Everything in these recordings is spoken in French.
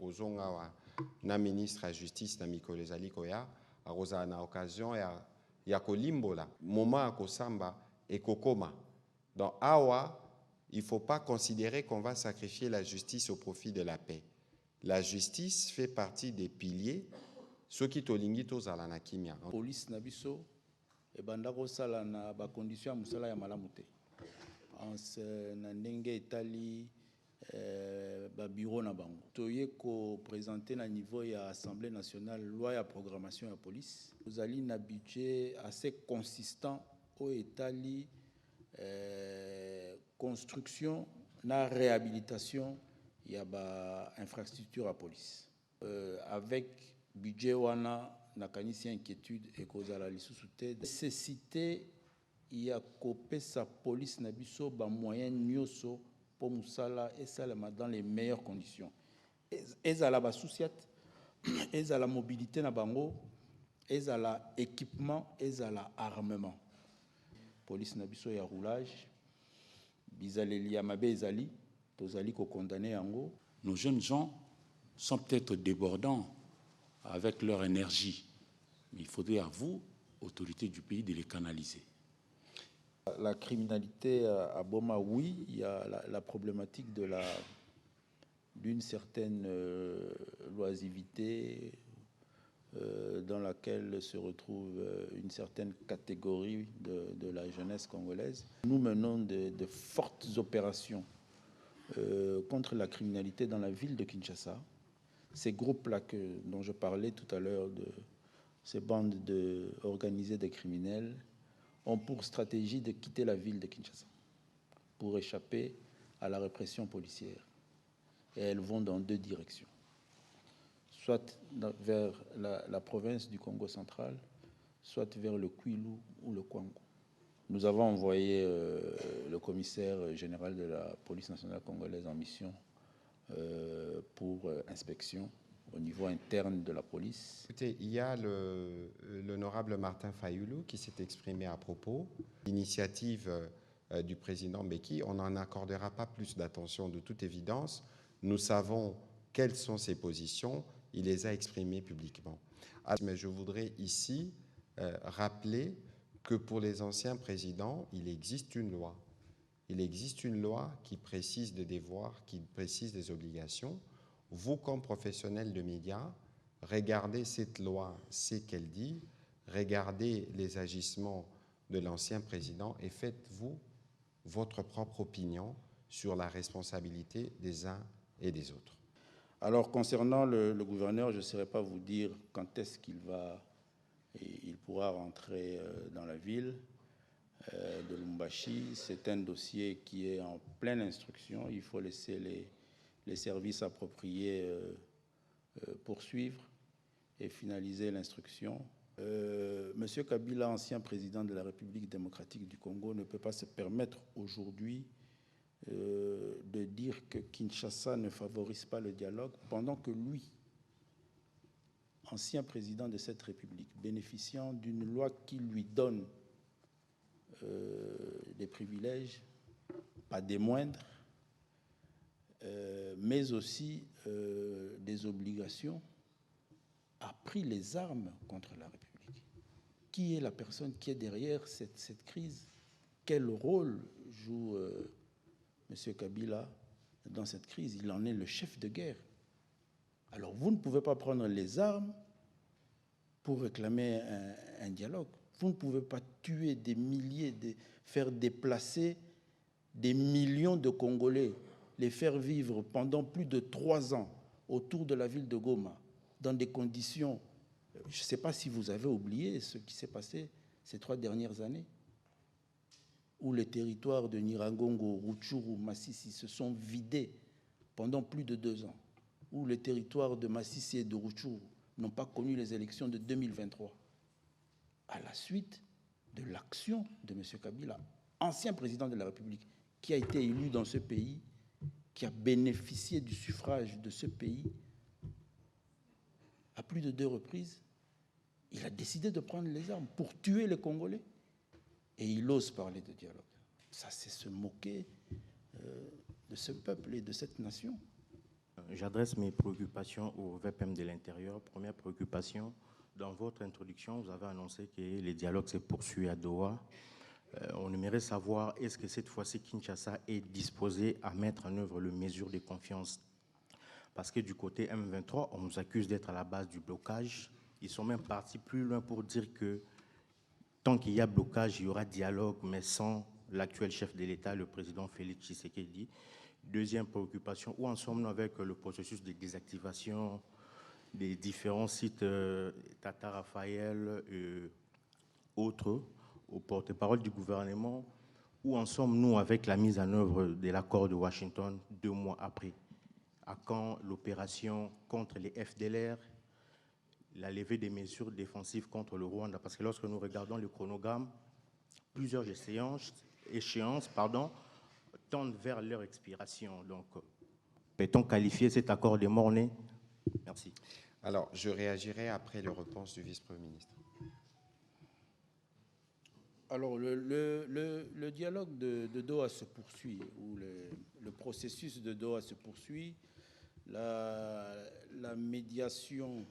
kozonga wa na ministre de la Justice na mikolo ezali koya akozala na occasion ya kolimbola moment akosamba ekokoma. Donc awa il ne faut pas considérer qu'on va sacrifier la justice au profit de la paix. La justice fait partie des piliers ceux qui tolingi tozala na kimia. Police na biso e bandako sala na ba conditions musala ya malamu te. Na ndenge etali ba bureau na bango. Toye ko présenter na niveau ya Assemblée nationale loi ya programmation ya police. Vous allez na budget assez consistant au etali construction na réhabilitation ya ba infrastructure à police. Avec budget wana na kanisi inquiétude et kozala lisusu te nécessité ya kopé sa police na biso ba moyen nyoso pour musala et salama dans les meilleures conditions. Ezala ba souciat, ezala mobilité na bango, ezala équipement, ezala armement. Police na biso ya roulage bizaleli ya mabe ezali tozali ko condamner yango. Nos jeunes gens sont peut-être débordants avec leur énergie, mais il faudrait à vous, autorités du pays, de les canaliser. La criminalité à Boma, oui, il y a la problématique d'une certaine loisivité dans laquelle se retrouve une certaine catégorie de la jeunesse congolaise. Nous menons de fortes opérations contre la criminalité dans la ville de Kinshasa. Ces groupes-là dont je parlais tout à l'heure, de ces bandes organisées de criminels, ont pour stratégie de quitter la ville de Kinshasa pour échapper à la répression policière. Et elles vont dans deux directions. Soit vers la province du Congo central, soit vers le Kwilu ou le Kwango. Nous avons envoyé le commissaire général de la police nationale congolaise en mission pour inspection au niveau interne de la police. Écoutez, il y a l'honorable Martin Fayoulou qui s'est exprimé à propos. L'initiative du président Mbeki, on n'en accordera pas plus d'attention de toute évidence. Nous savons quelles sont ses positions, il les a exprimées publiquement. Mais je voudrais ici rappeler que pour les anciens présidents, il existe une loi. Il existe une loi qui précise des devoirs, qui précise des obligations. Vous, comme professionnels de médias, regardez cette loi, ce qu'elle dit, regardez les agissements de l'ancien président et faites-vous votre propre opinion sur la responsabilité des uns et des autres. Alors, concernant le gouverneur, je ne saurais pas vous dire quand est-ce il pourra rentrer dans la ville de Lubumbashi. C'est un dossier qui est en pleine instruction. Il faut laisser les services appropriés poursuivre et finaliser l'instruction. Monsieur Kabila, ancien président de la République démocratique du Congo, ne peut pas se permettre aujourd'hui de dire que Kinshasa ne favorise pas le dialogue pendant que lui, ancien président de cette République, bénéficiant d'une loi qui lui donne des privilèges, pas des moindres, mais aussi des obligations, a pris les armes contre la République. Qui est la personne qui est derrière cette crise? Quel rôle joue M. Kabila dans cette crise? Il en est le chef de guerre. Alors vous ne pouvez pas prendre les armes pour réclamer un dialogue. Vous ne pouvez pas tuer des milliers, faire déplacer des millions de Congolais, les faire vivre pendant plus de 3 ans autour de la ville de Goma, dans des conditions... Je ne sais pas si vous avez oublié ce qui s'est passé ces 3 dernières années, où les territoires de Nyiragongo, Rutshuru, Masisi se sont vidés pendant plus de 2 ans, où les territoires de Masisi et de Rutshuru n'ont pas connu les élections de 2023, à la suite de l'action de M. Kabila, ancien président de la République, qui a été élu dans ce pays, qui a bénéficié du suffrage de ce pays à plus de 2 reprises. Il a décidé de prendre les armes pour tuer les Congolais. Et il ose parler de dialogue. Ça, c'est se moquer de ce peuple et de cette nation. J'adresse mes préoccupations au VPM de l'Intérieur. Première préoccupation, dans votre introduction, vous avez annoncé que les dialogues se poursuivent à Doha. On aimerait savoir, est-ce que cette fois-ci, Kinshasa est disposé à mettre en œuvre les mesures de confiance? Parce que du côté M23, on nous accuse d'être à la base du blocage. Ils sont même partis plus loin pour dire que tant qu'il y a blocage, il y aura dialogue, mais sans l'actuel chef de l'État, le président Félix Tshisekedi. Deuxième préoccupation, où en sommes-nous avec le processus de désactivation des différents sites Tata Raphaël et autres, au porte-parole du gouvernement? Où en sommes-nous avec la mise en œuvre de l'accord de Washington 2 mois après? À quand l'opération contre les FDLR, la levée des mesures défensives contre le Rwanda? Parce que lorsque nous regardons le chronogramme, plusieurs échéances tendent vers leur expiration. Donc, peut-on qualifier cet accord de mort-né? Merci. Alors, je réagirai après les réponses du vice-premier ministre. Alors, le dialogue de Doha se poursuit, ou le processus de Doha se poursuit. La médiation,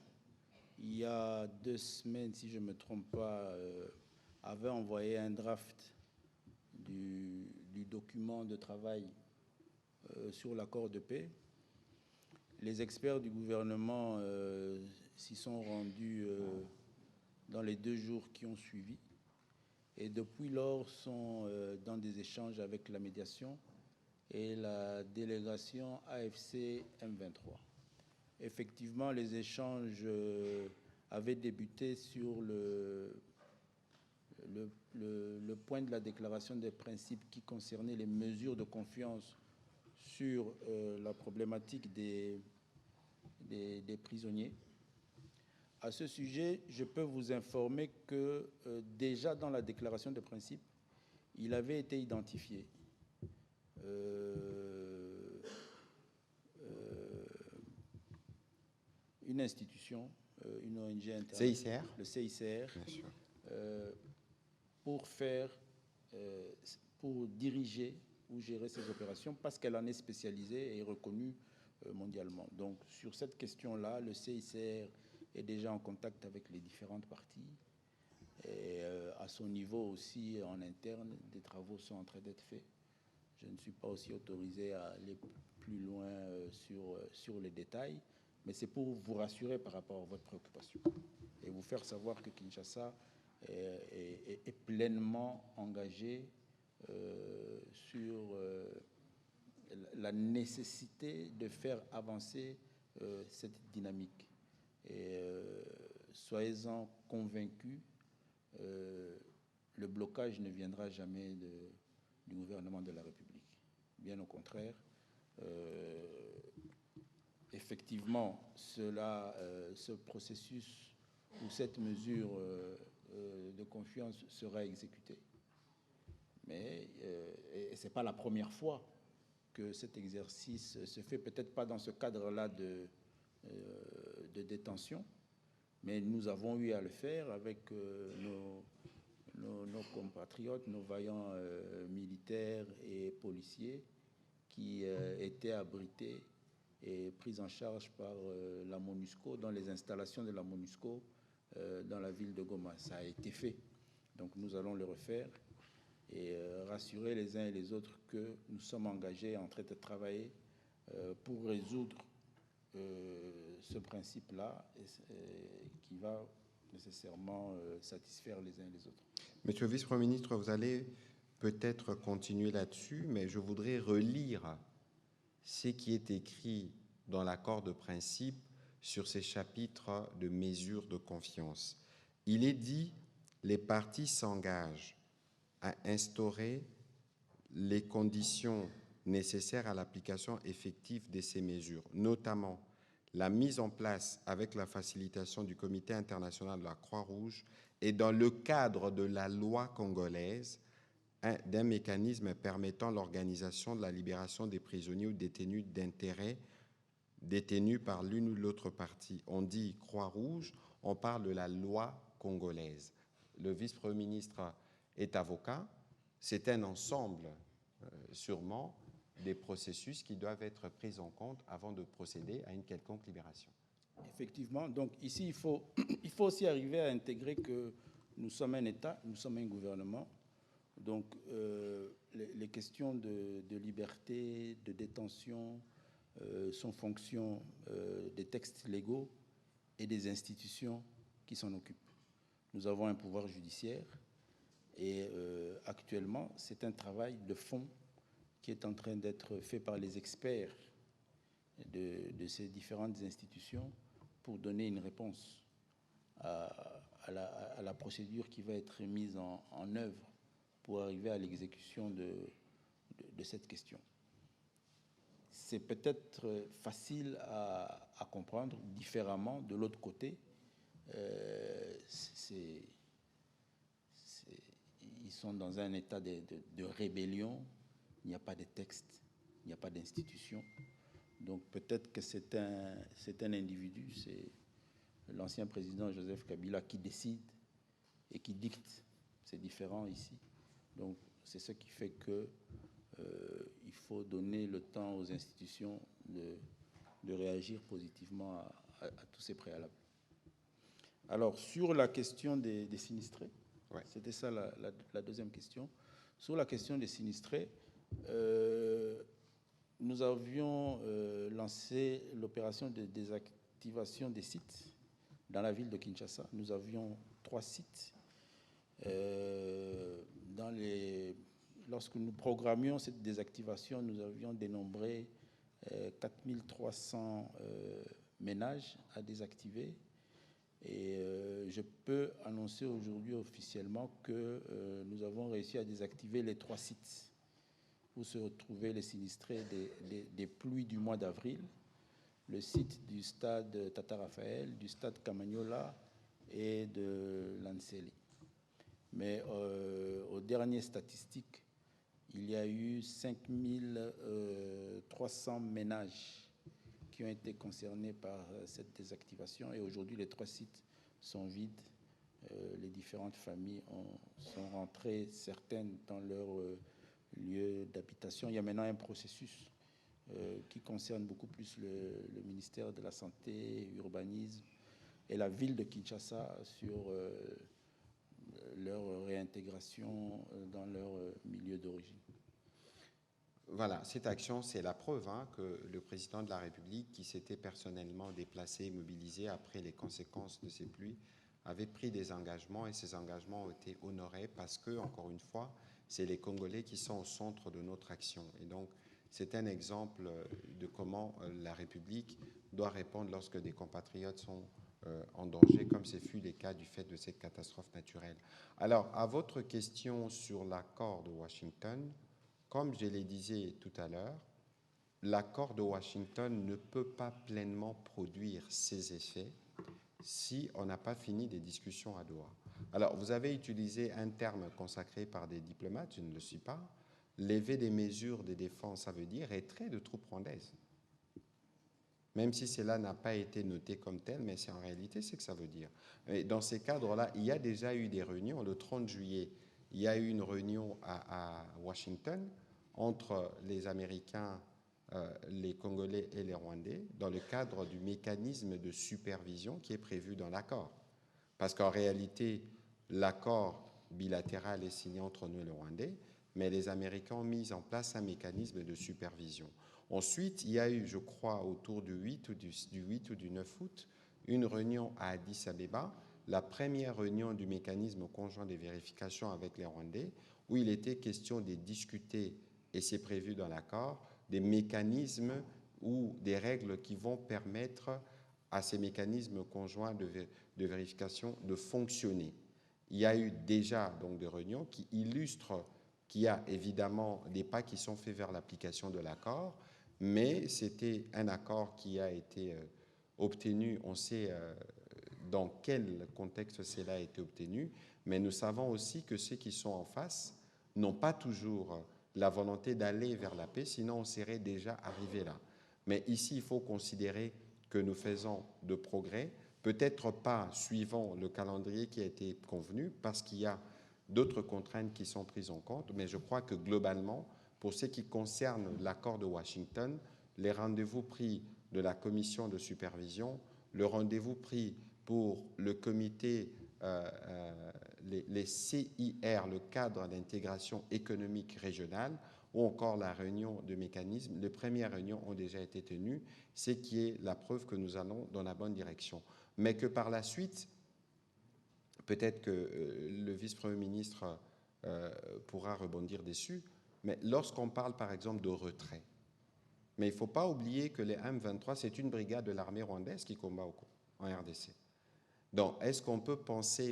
il y a 2 semaines, si je ne me trompe pas, avait envoyé un draft du document de travail sur l'accord de paix. Les experts du gouvernement s'y sont rendus dans les 2 jours qui ont suivi. Et depuis lors, sont dans des échanges avec la médiation et la délégation AFC M23. Effectivement, les échanges avaient débuté sur le point de la déclaration des principes qui concernait les mesures de confiance sur la problématique des prisonniers. À ce sujet, je peux vous informer que déjà dans la déclaration de principe, il avait été identifié une institution, une ONG interne, CICR, le CICR, bien sûr, pour diriger ou gérer ces opérations parce qu'elle en est spécialisée et reconnue mondialement. Donc sur cette question-là, le CICR est déjà en contact avec les différentes parties et à son niveau aussi en interne, des travaux sont en train d'être faits. Je ne suis pas aussi autorisé à aller plus loin sur les détails, mais c'est pour vous rassurer par rapport à votre préoccupation et vous faire savoir que Kinshasa est pleinement engagé sur la nécessité de faire avancer cette dynamique. Et soyez-en convaincus, le blocage ne viendra jamais du gouvernement de la République. Bien au contraire, effectivement, ce processus ou cette mesure de confiance sera exécutée. Mais ce n'est pas la première fois que cet exercice se fait, peut-être pas dans ce cadre-là de détention, mais nous avons eu à le faire avec nos compatriotes, nos vaillants militaires et policiers qui étaient abrités et pris en charge par la MONUSCO, dans les installations de la MONUSCO dans la ville de Goma. Ça a été fait. Donc nous allons le refaire et rassurer les uns et les autres que nous sommes engagés en train de travailler pour résoudre ce principe-là qui va nécessairement satisfaire les uns et les autres. Monsieur le vice-premier ministre, vous allez peut-être continuer là-dessus, mais je voudrais relire ce qui est écrit dans l'accord de principe sur ces chapitres de mesures de confiance. Il est dit « Les parties s'engagent à instaurer les conditions nécessaires à l'application effective de ces mesures, notamment la mise en place avec la facilitation du Comité international de la Croix-Rouge et dans le cadre de la loi congolaise d'un mécanisme permettant l'organisation de la libération des prisonniers ou détenus d'intérêt détenus par l'une ou l'autre partie. On dit Croix-Rouge, on parle de la loi congolaise. Le vice-premier ministre est avocat, c'est un ensemble sûrement des processus qui doivent être pris en compte avant de procéder à une quelconque libération. Effectivement. Donc ici, il faut aussi arriver à intégrer que nous sommes un État, nous sommes un gouvernement. Donc les questions de liberté, de détention sont fonction des textes légaux et des institutions qui s'en occupent. Nous avons un pouvoir judiciaire et actuellement, c'est un travail de fond qui est en train d'être fait par les experts de ces différentes institutions pour donner une réponse à la procédure qui va être mise en œuvre pour arriver à l'exécution de cette question. C'est peut-être facile à comprendre différemment. De l'autre côté, ils sont dans un état de rébellion. Il n'y a pas de texte, il n'y a pas d'institution. Donc peut-être que c'est un individu, c'est l'ancien président Joseph Kabila qui décide et qui dicte. C'est différent ici. Donc c'est ce qui fait que il faut donner le temps aux institutions de réagir positivement à tous ces préalables. Alors, sur la question des sinistrés, ouais. C'était ça la deuxième question. Sur la question des sinistrés, nous avions lancé l'opération de désactivation des sites dans la ville de Kinshasa. Nous avions 3 sites. Lorsque nous programmions cette désactivation, nous avions dénombré 4300 ménages à désactiver. Et je peux annoncer aujourd'hui officiellement que nous avons réussi à désactiver les 3 sites où se retrouvaient les sinistrés des pluies du mois d'avril. Le site du stade Tata Raphaël, du stade Kamagnola et de Lanseli. Mais aux dernières statistiques, il y a eu 5300 ménages qui ont été concernés par cette désactivation. Et aujourd'hui, les 3 sites sont vides. Les différentes familles sont rentrées, certaines dans leur lieu d'habitation. Il y a maintenant un processus qui concerne beaucoup plus le ministère de la Santé, Urbanisme et la ville de Kinshasa sur leur réintégration dans leur milieu d'origine. Voilà, cette action, c'est la preuve que le président de la République, qui s'était personnellement déplacé et mobilisé après les conséquences de ces pluies, avait pris des engagements et ces engagements ont été honorés parce que, encore une fois, c'est les Congolais qui sont au centre de notre action. Et donc, c'est un exemple de comment la République doit répondre lorsque des compatriotes sont en danger, comme ce fut le cas du fait de cette catastrophe naturelle. Alors, à votre question sur l'accord de Washington, comme je le disais tout à l'heure, l'accord de Washington ne peut pas pleinement produire ses effets si on n'a pas fini des discussions à Doha. Alors, vous avez utilisé un terme consacré par des diplomates, je ne le suis pas. Lever des mesures de défense, ça veut dire retrait de troupes rwandaises. Même si cela n'a pas été noté comme tel, mais c'est en réalité ce que ça veut dire. Et dans ces cadres-là, il y a déjà eu des réunions. Le 30 juillet, il y a eu une réunion à Washington entre les Américains, les Congolais et les Rwandais dans le cadre du mécanisme de supervision qui est prévu dans l'accord. Parce qu'en réalité, l'accord bilatéral est signé entre nous et les Rwandais, mais les Américains ont mis en place un mécanisme de supervision. Ensuite, il y a eu, je crois, autour du 8 ou du 9 août, une réunion à Addis Abeba, la première réunion du mécanisme conjoint de vérification avec les Rwandais, où il était question de discuter, et c'est prévu dans l'accord, des mécanismes ou des règles qui vont permettre à ces mécanismes conjoints de vérification de fonctionner. Il y a eu déjà donc des réunions qui illustrent qu'il y a évidemment des pas qui sont faits vers l'application de l'accord, mais c'était un accord qui a été obtenu, on sait dans quel contexte cela a été obtenu, mais nous savons aussi que ceux qui sont en face n'ont pas toujours la volonté d'aller vers la paix, sinon on serait déjà arrivé là. Mais ici, il faut considérer que nous faisons de progrès, peut-être pas suivant le calendrier qui a été convenu, parce qu'il y a d'autres contraintes qui sont prises en compte, mais je crois que globalement, Pour ce qui concerne l'accord de Washington, les rendez-vous pris de la commission de supervision, le rendez-vous pris pour le comité, les CIR, le cadre d'intégration économique régionale, ou encore la réunion de mécanismes, les premières réunions ont déjà été tenues, ce qui est la preuve que nous allons dans la bonne direction. Mais que par la suite, peut-être que le vice-premier ministre pourra rebondir dessus, mais lorsqu'on parle par exemple de retrait, mais il ne faut pas oublier que les M23, c'est une brigade de l'armée rwandaise qui combat en RDC. Donc, est-ce qu'on peut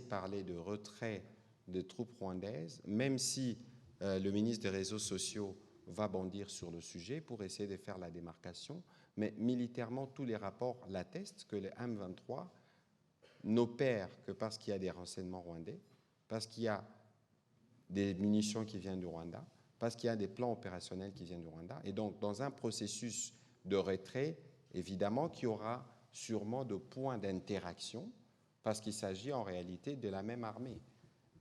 parler de retrait de troupes rwandaises, même si le ministre des Réseaux sociaux va bondir sur le sujet pour essayer de faire la démarcation, mais militairement, tous les rapports l'attestent que les M23 n'opèrent que parce qu'il y a des renseignements rwandais, parce qu'il y a des munitions qui viennent du Rwanda, parce qu'il y a des plans opérationnels qui viennent du Rwanda. Et donc, dans un processus de retrait, évidemment qu'il y aura sûrement de points d'interaction, parce qu'il s'agit en réalité de la même armée.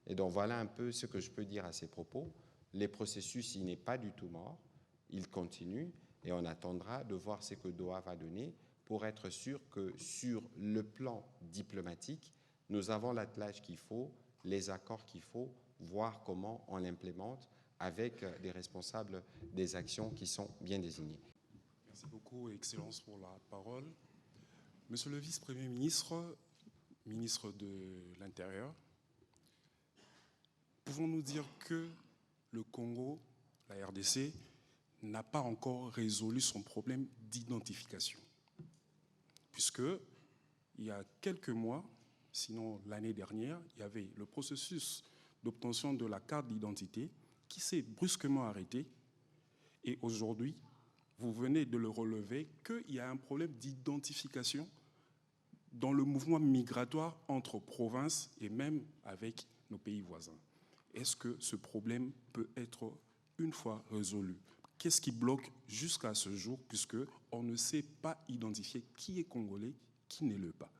Et donc, voilà un peu ce que je peux dire à ces propos. Les processus, il n'est pas du tout mort, il continue, et on attendra de voir ce que Doha va donner pour être sûr que sur le plan diplomatique, nous avons l'attelage qu'il faut, les accords qu'il faut, voir comment on l'implémente avec des responsables des actions qui sont bien désignés. Merci beaucoup, Excellence, pour la parole. Monsieur le vice-premier ministre, ministre de l'Intérieur, pouvons-nous dire que le Congo, la RDC, n'a pas encore résolu son problème d'identification? Puisque, il y a quelques mois, sinon l'année dernière, il y avait le processus d'obtention de la carte d'identité qui s'est brusquement arrêté. Et aujourd'hui, vous venez de le relever, qu'il y a un problème d'identification dans le mouvement migratoire entre provinces et même avec nos pays voisins. Est-ce que ce problème peut être une fois résolu? Qu'est-ce qui bloque jusqu'à ce jour, puisqu'on ne sait pas identifier qui est congolais, qui ne l'est pas?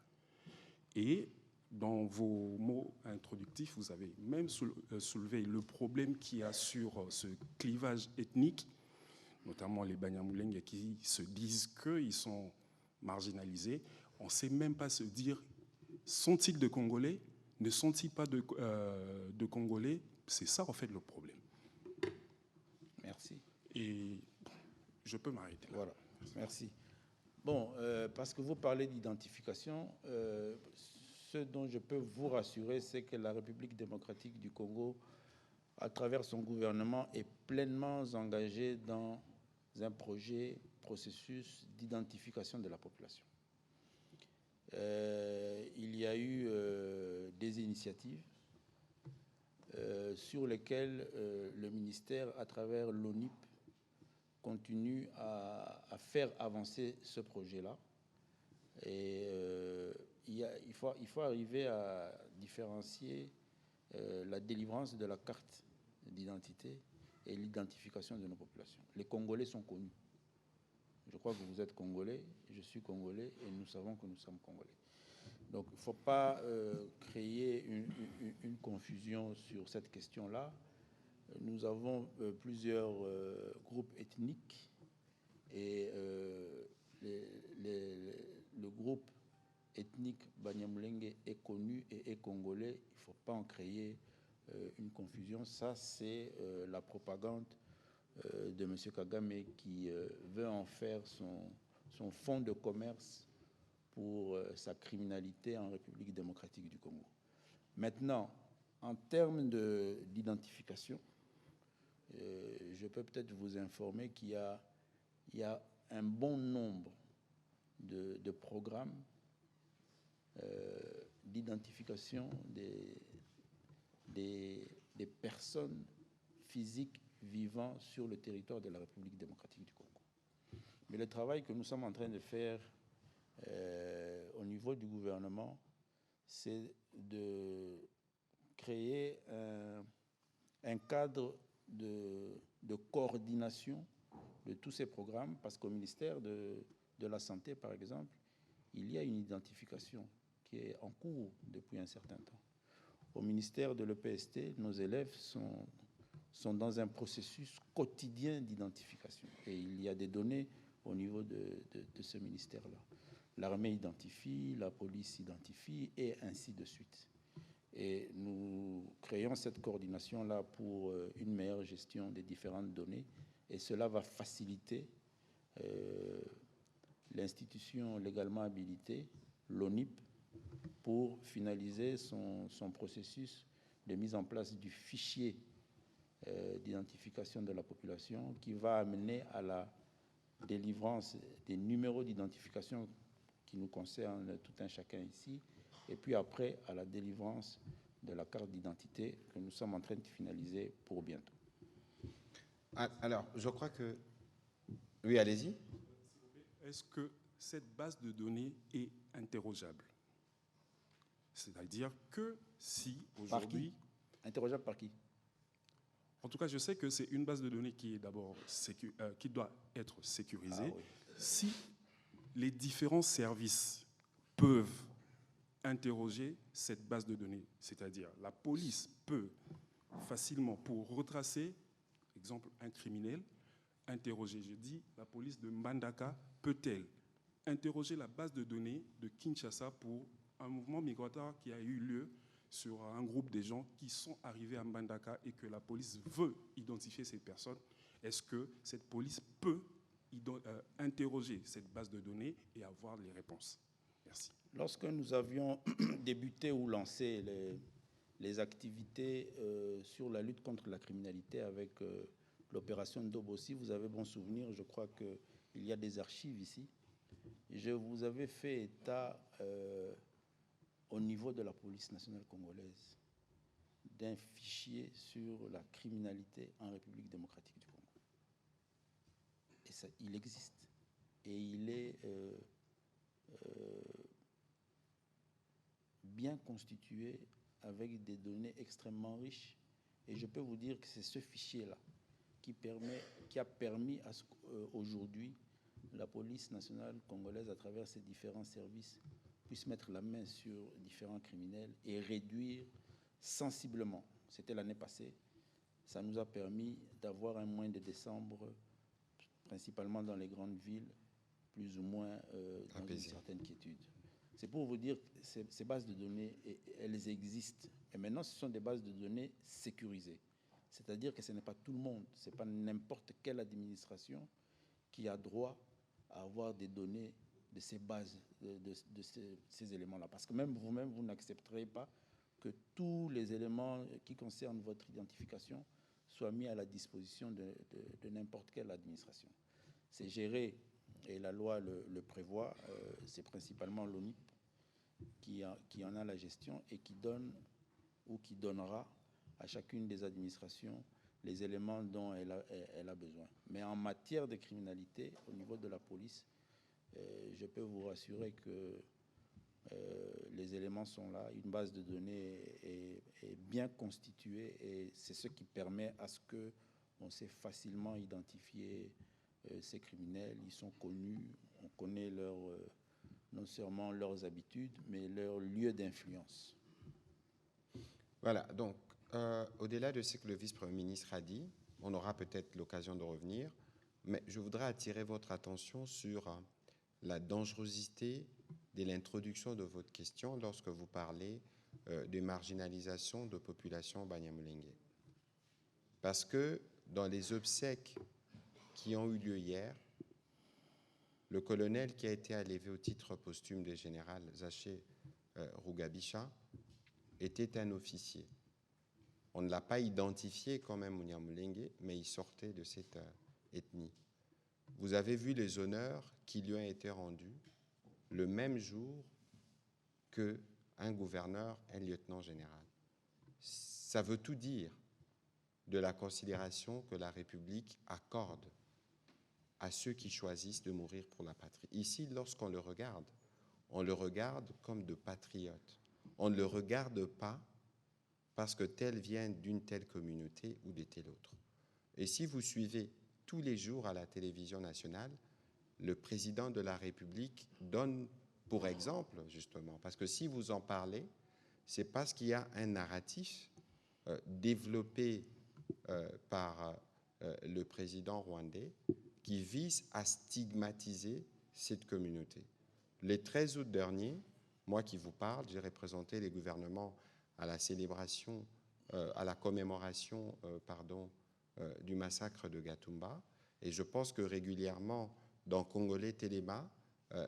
Et dans vos mots introductifs, vous avez même soulevé le problème qu'il y a sur ce clivage ethnique, notamment les Banyamulenge qui se disent qu'ils sont marginalisés. On ne sait même pas se dire, sont-ils de Congolais? Ne sont-ils pas de Congolais? C'est ça, en fait, le problème. Merci. Et je peux m'arrêter là. Voilà, merci. Bon, parce que vous parlez d'identification, ce dont je peux vous rassurer, c'est que la République démocratique du Congo, à travers son gouvernement, est pleinement engagée dans un processus d'identification de la population. Il y a eu des initiatives sur lesquelles le ministère, à travers l'ONIP, continue à faire avancer ce projet-là. Et il faut arriver à différencier la délivrance de la carte d'identité et l'identification de nos populations. Les Congolais sont connus. Je crois que vous êtes Congolais, je suis Congolais, et nous savons que nous sommes Congolais. Donc, il ne faut pas créer une confusion sur cette question-là. Nous avons plusieurs groupes ethniques et le groupe ethnique Banyamulenge est connu et est congolais. Il ne faut pas en créer une confusion. Ça, c'est la propagande de M. Kagame qui veut en faire son fonds de commerce pour sa criminalité en République démocratique du Congo. Maintenant, en termes d'identification, je peux peut-être vous informer qu'il y a un bon nombre de programmes d'identification des personnes physiques vivant sur le territoire de la République démocratique du Congo. Mais le travail que nous sommes en train de faire au niveau du gouvernement, c'est de créer un cadre de coordination de tous ces programmes, parce qu'au ministère de la Santé, par exemple, il y a une identification qui est en cours depuis un certain temps. Au ministère de l'EPST, nos élèves sont sont dans un processus quotidien d'identification. Et il y a des données au niveau de ce ministère-là. L'armée identifie, la police identifie, et ainsi de suite. Et nous créons cette coordination-là pour une meilleure gestion des différentes données, et cela va faciliter l'institution légalement habilitée, l'ONIP, pour finaliser son processus de mise en place du fichier d'identification de la population, qui va amener à la délivrance des numéros d'identification qui nous concernent tout un chacun ici, et puis après à la délivrance de la carte d'identité que nous sommes en train de finaliser pour bientôt. Alors, je crois que... Oui, allez-y. Est-ce que cette base de données est interrogeable? C'est-à-dire que si aujourd'hui... Interrogeable par qui? En tout cas, je sais que c'est une base de données qui est d'abord qui doit être sécurisée. Ah, oui. Si les différents services peuvent interroger cette base de données, c'est-à-dire la police peut facilement, pour retracer, exemple, un criminel, interroger, je dis, la police de Mbandaka peut-elle interroger la base de données de Kinshasa pour un mouvement migratoire qui a eu lieu sur un groupe de gens qui sont arrivés à Mbandaka et que la police veut identifier ces personnes? Est-ce que cette police peut interroger cette base de données et avoir les réponses? Merci. Lorsque nous avions débuté ou lancé les activités sur la lutte contre la criminalité avec l'opération Ndobossi, vous avez bon souvenir, je crois qu'il y a des archives ici. Je vous avais fait état au niveau de la police nationale congolaise d'un fichier sur la criminalité en République démocratique du Congo. Et ça, il existe. Et il est bien constitué avec des données extrêmement riches. Et je peux vous dire que c'est ce fichier-là qui a permis à aujourd'hui la police nationale congolaise, à travers ses différents services, puisse mettre la main sur différents criminels et réduire sensiblement. C'était l'année passée. Ça nous a permis d'avoir un mois de décembre, principalement dans les grandes villes, plus ou moins dans une certaine quiétude. C'est pour vous dire que ces bases de données, elles existent. Et maintenant, ce sont des bases de données sécurisées. C'est-à-dire que ce n'est pas tout le monde, ce n'est pas n'importe quelle administration qui a droit à avoir des données de ces bases, de ces éléments-là. Parce que même vous-même, vous n'accepterez pas que tous les éléments qui concernent votre identification soient mis à la disposition de n'importe quelle administration. C'est géré, et la loi le prévoit, c'est principalement l'ONIP qui en a la gestion et qui donne ou qui donnera à chacune des administrations les éléments dont elle a besoin. Mais en matière de criminalité, au niveau de la police, je peux vous rassurer que les éléments sont là. Une base de données est bien constituée et c'est ce qui permet à ce qu'on sait facilement identifier ces criminels. Ils sont connus, on connaît non seulement leurs habitudes, mais leur lieu d'influence. Voilà, donc au-delà de ce que le vice-premier ministre a dit, on aura peut-être l'occasion de revenir, mais je voudrais attirer votre attention sur la dangerosité de l'introduction de votre question lorsque vous parlez de marginalisation de population banyamulenge. Parce que dans les obsèques qui ont eu lieu hier, le colonel qui a été élevé au titre posthume de général Zaché Rugabisha était un officier. On ne l'a pas identifié comme un Munyamulenge, mais il sortait de cette ethnie. Vous avez vu les honneurs qui lui ont été rendus le même jour qu'un gouverneur, un lieutenant général. Ça veut tout dire de la considération que la République accorde à ceux qui choisissent de mourir pour la patrie. Ici, lorsqu'on le regarde comme de patriotes. On ne le regarde pas parce que tel vient d'une telle communauté ou de telle autre. Et si vous suivez tous les jours à la télévision nationale, le président de la République donne pour exemple, justement, parce que si vous en parlez, c'est parce qu'il y a un narratif développé par le président rwandais qui vise à stigmatiser cette communauté. Le 13 août dernier, moi qui vous parle, j'ai représenté les gouvernements à la célébration, à la commémoration du massacre de Gatumba. Et je pense que régulièrement, dans Congolais Téléma,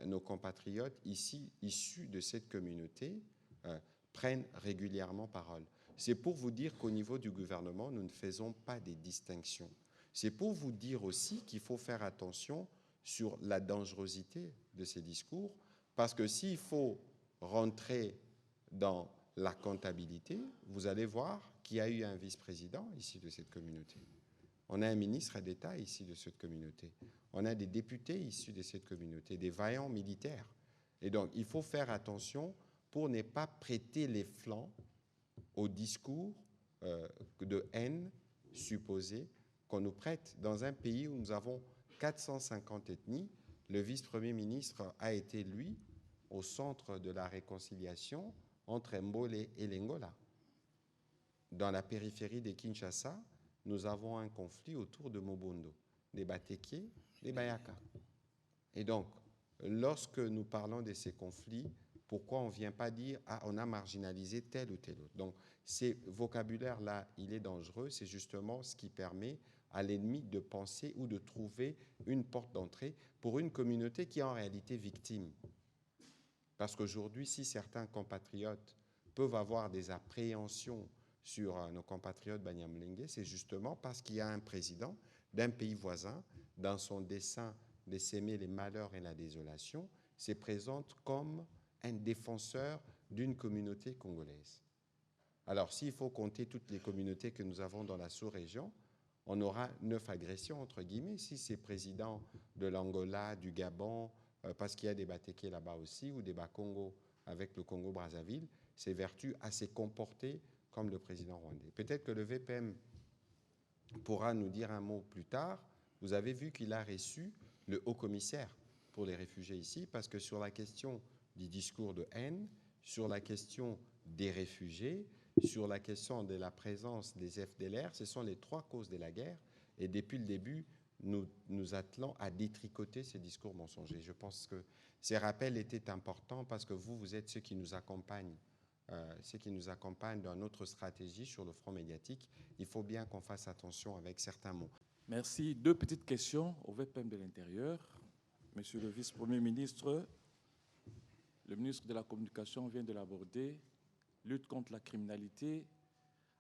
nos compatriotes ici, issus de cette communauté, prennent régulièrement parole. C'est pour vous dire qu'au niveau du gouvernement, nous ne faisons pas des distinctions. C'est pour vous dire aussi qu'il faut faire attention sur la dangerosité de ces discours, parce que s'il faut rentrer dans la comptabilité, vous allez voir qu'il y a eu un vice-président ici de cette communauté. On a un ministre d'État ici de cette communauté. On a des députés issus de cette communauté, des vaillants militaires. Et donc, il faut faire attention pour ne pas prêter les flancs au discours de haine supposé qu'on nous prête. Dans un pays où nous avons 450 ethnies, le vice-premier ministre a été, lui, au centre de la réconciliation entre Mbole et l'Angola. Dans la périphérie de Kinshasa, nous avons un conflit autour de Mobondo, des Batéké, des Bayaka. Et donc, lorsque nous parlons de ces conflits, pourquoi on ne vient pas dire « Ah, on a marginalisé tel ou tel autre ». Donc, ce vocabulaire-là, il est dangereux. C'est justement ce qui permet à l'ennemi de penser ou de trouver une porte d'entrée pour une communauté qui est en réalité victime. Parce qu'aujourd'hui, si certains compatriotes peuvent avoir des appréhensions sur nos compatriotes Banyamulenge, c'est justement parce qu'il y a un président d'un pays voisin, dans son dessein de s'aimer les malheurs et la désolation, se présente comme un défenseur d'une communauté congolaise. Alors, s'il faut compter toutes les communautés que nous avons dans la sous-région, on aura 9 agressions, entre guillemets, si c'est président de l'Angola, du Gabon, parce qu'il y a des Batéké là-bas aussi, ou des Bakongo avec le Congo-Brazzaville, s'évertue à se comporter comme le président rwandais. Peut-être que le VPM pourra nous dire un mot plus tard. Vous avez vu qu'il a reçu le haut-commissaire pour les réfugiés ici, parce que sur la question du discours de haine, sur la question des réfugiés, sur la question de la présence des FDLR, ce sont les 3 causes de la guerre. Et depuis le début, nous attelons à détricoter ces discours mensongers. Je pense que ces rappels étaient importants parce que vous êtes ceux qui nous accompagnent dans notre stratégie sur le front médiatique. Il faut bien qu'on fasse attention avec certains mots. Merci. 2 petites questions au VPM de l'Intérieur. Monsieur le vice-premier ministre, le ministre de la Communication vient de l'aborder. Lutte contre la criminalité.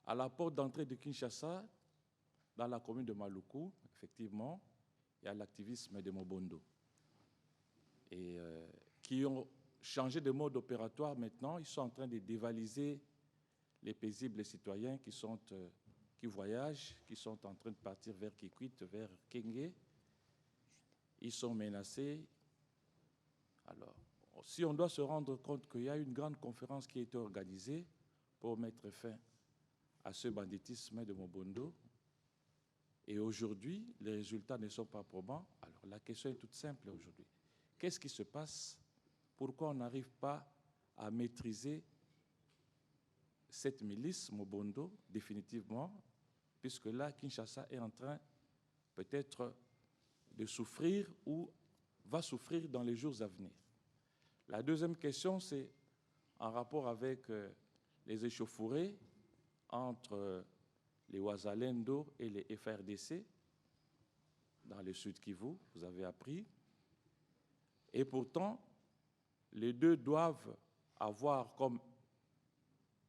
À la porte d'entrée de Kinshasa, dans la commune de Maluku, effectivement, il y a l'activisme de Mobondo. Et qui ont changé de mode opératoire maintenant. Ils sont en train de dévaliser les paisibles citoyens qui voyagent, qui sont en train de partir vers Kikwit, vers Kenge. Ils sont menacés. Alors, si on doit se rendre compte qu'il y a une grande conférence qui a été organisée pour mettre fin à ce banditisme de Mobondo, et aujourd'hui, les résultats ne sont pas probants, alors la question est toute simple aujourd'hui. Qu'est-ce qui se passe? Pourquoi on n'arrive pas à maîtriser cette milice Mobondo définitivement, puisque là, Kinshasa est en train peut-être de souffrir ou va souffrir dans les jours à venir. La deuxième question, c'est en rapport avec les échauffourées entre les Wazalendo et les FRDC dans le Sud Kivu, vous avez appris. Et pourtant, les deux doivent avoir comme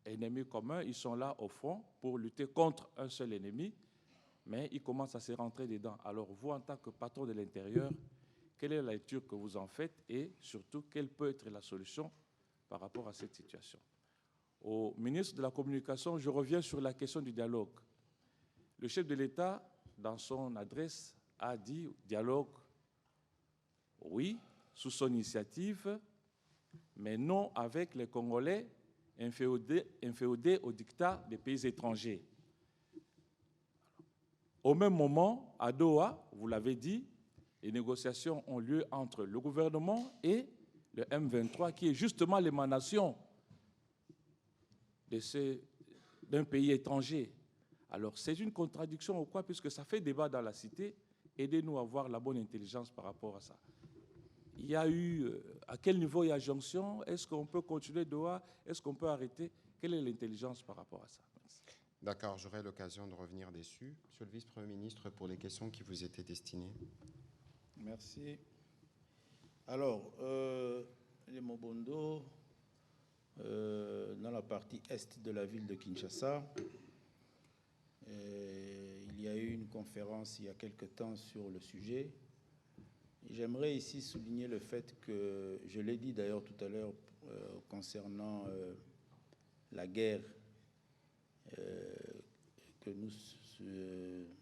ennemi commun, ils sont là au front pour lutter contre un seul ennemi, mais ils commencent à se rentrer dedans. Alors vous, en tant que patron de l'Intérieur, quelle est la lecture que vous en faites et surtout, quelle peut être la solution par rapport à cette situation? Au ministre de la Communication, je reviens sur la question du dialogue. Le chef de l'État, dans son adresse, a dit dialogue, oui, sous son initiative, mais non avec les Congolais inféodés au dictat des pays étrangers. Au même moment, à Doha, vous l'avez dit, les négociations ont lieu entre le gouvernement et le M23, qui est justement l'émanation d'un pays étranger. Alors, c'est une contradiction ou quoi, puisque ça fait débat dans la cité. Aidez-nous à avoir la bonne intelligence par rapport à ça. Il y a eu, à quel niveau il y a jonction? Est-ce qu'on peut continuer Doha? Est-ce qu'on peut arrêter? Quelle est l'intelligence par rapport à ça? D'accord, j'aurai l'occasion de revenir dessus. Monsieur le vice-premier ministre, pour les questions qui vous étaient destinées. Merci. Alors, les Mobondo, dans la partie est de la ville de Kinshasa, il y a eu une conférence il y a quelque temps sur le sujet. J'aimerais ici souligner le fait que, je l'ai dit d'ailleurs tout à l'heure concernant la guerre que nous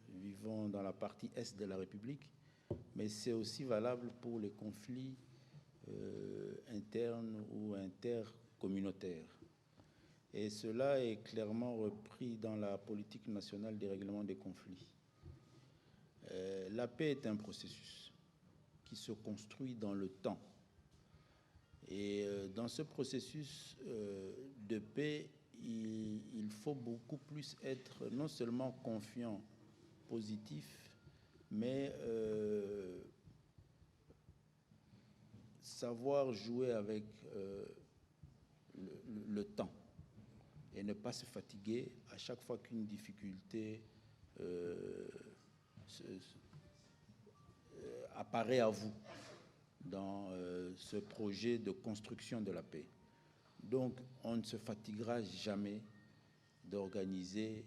vivons dans la partie est de la République, mais c'est aussi valable pour les conflits internes ou intercommunautaires. Et cela est clairement repris dans la politique nationale des règlements des conflits. La paix est un processus qui se construit dans le temps. Et dans ce processus de paix, il faut beaucoup plus être non seulement confiant, positif, mais savoir jouer avec le temps et ne pas se fatiguer à chaque fois qu'une difficulté apparaît à vous dans ce projet de construction de la paix. Donc, on ne se fatiguera jamais d'organiser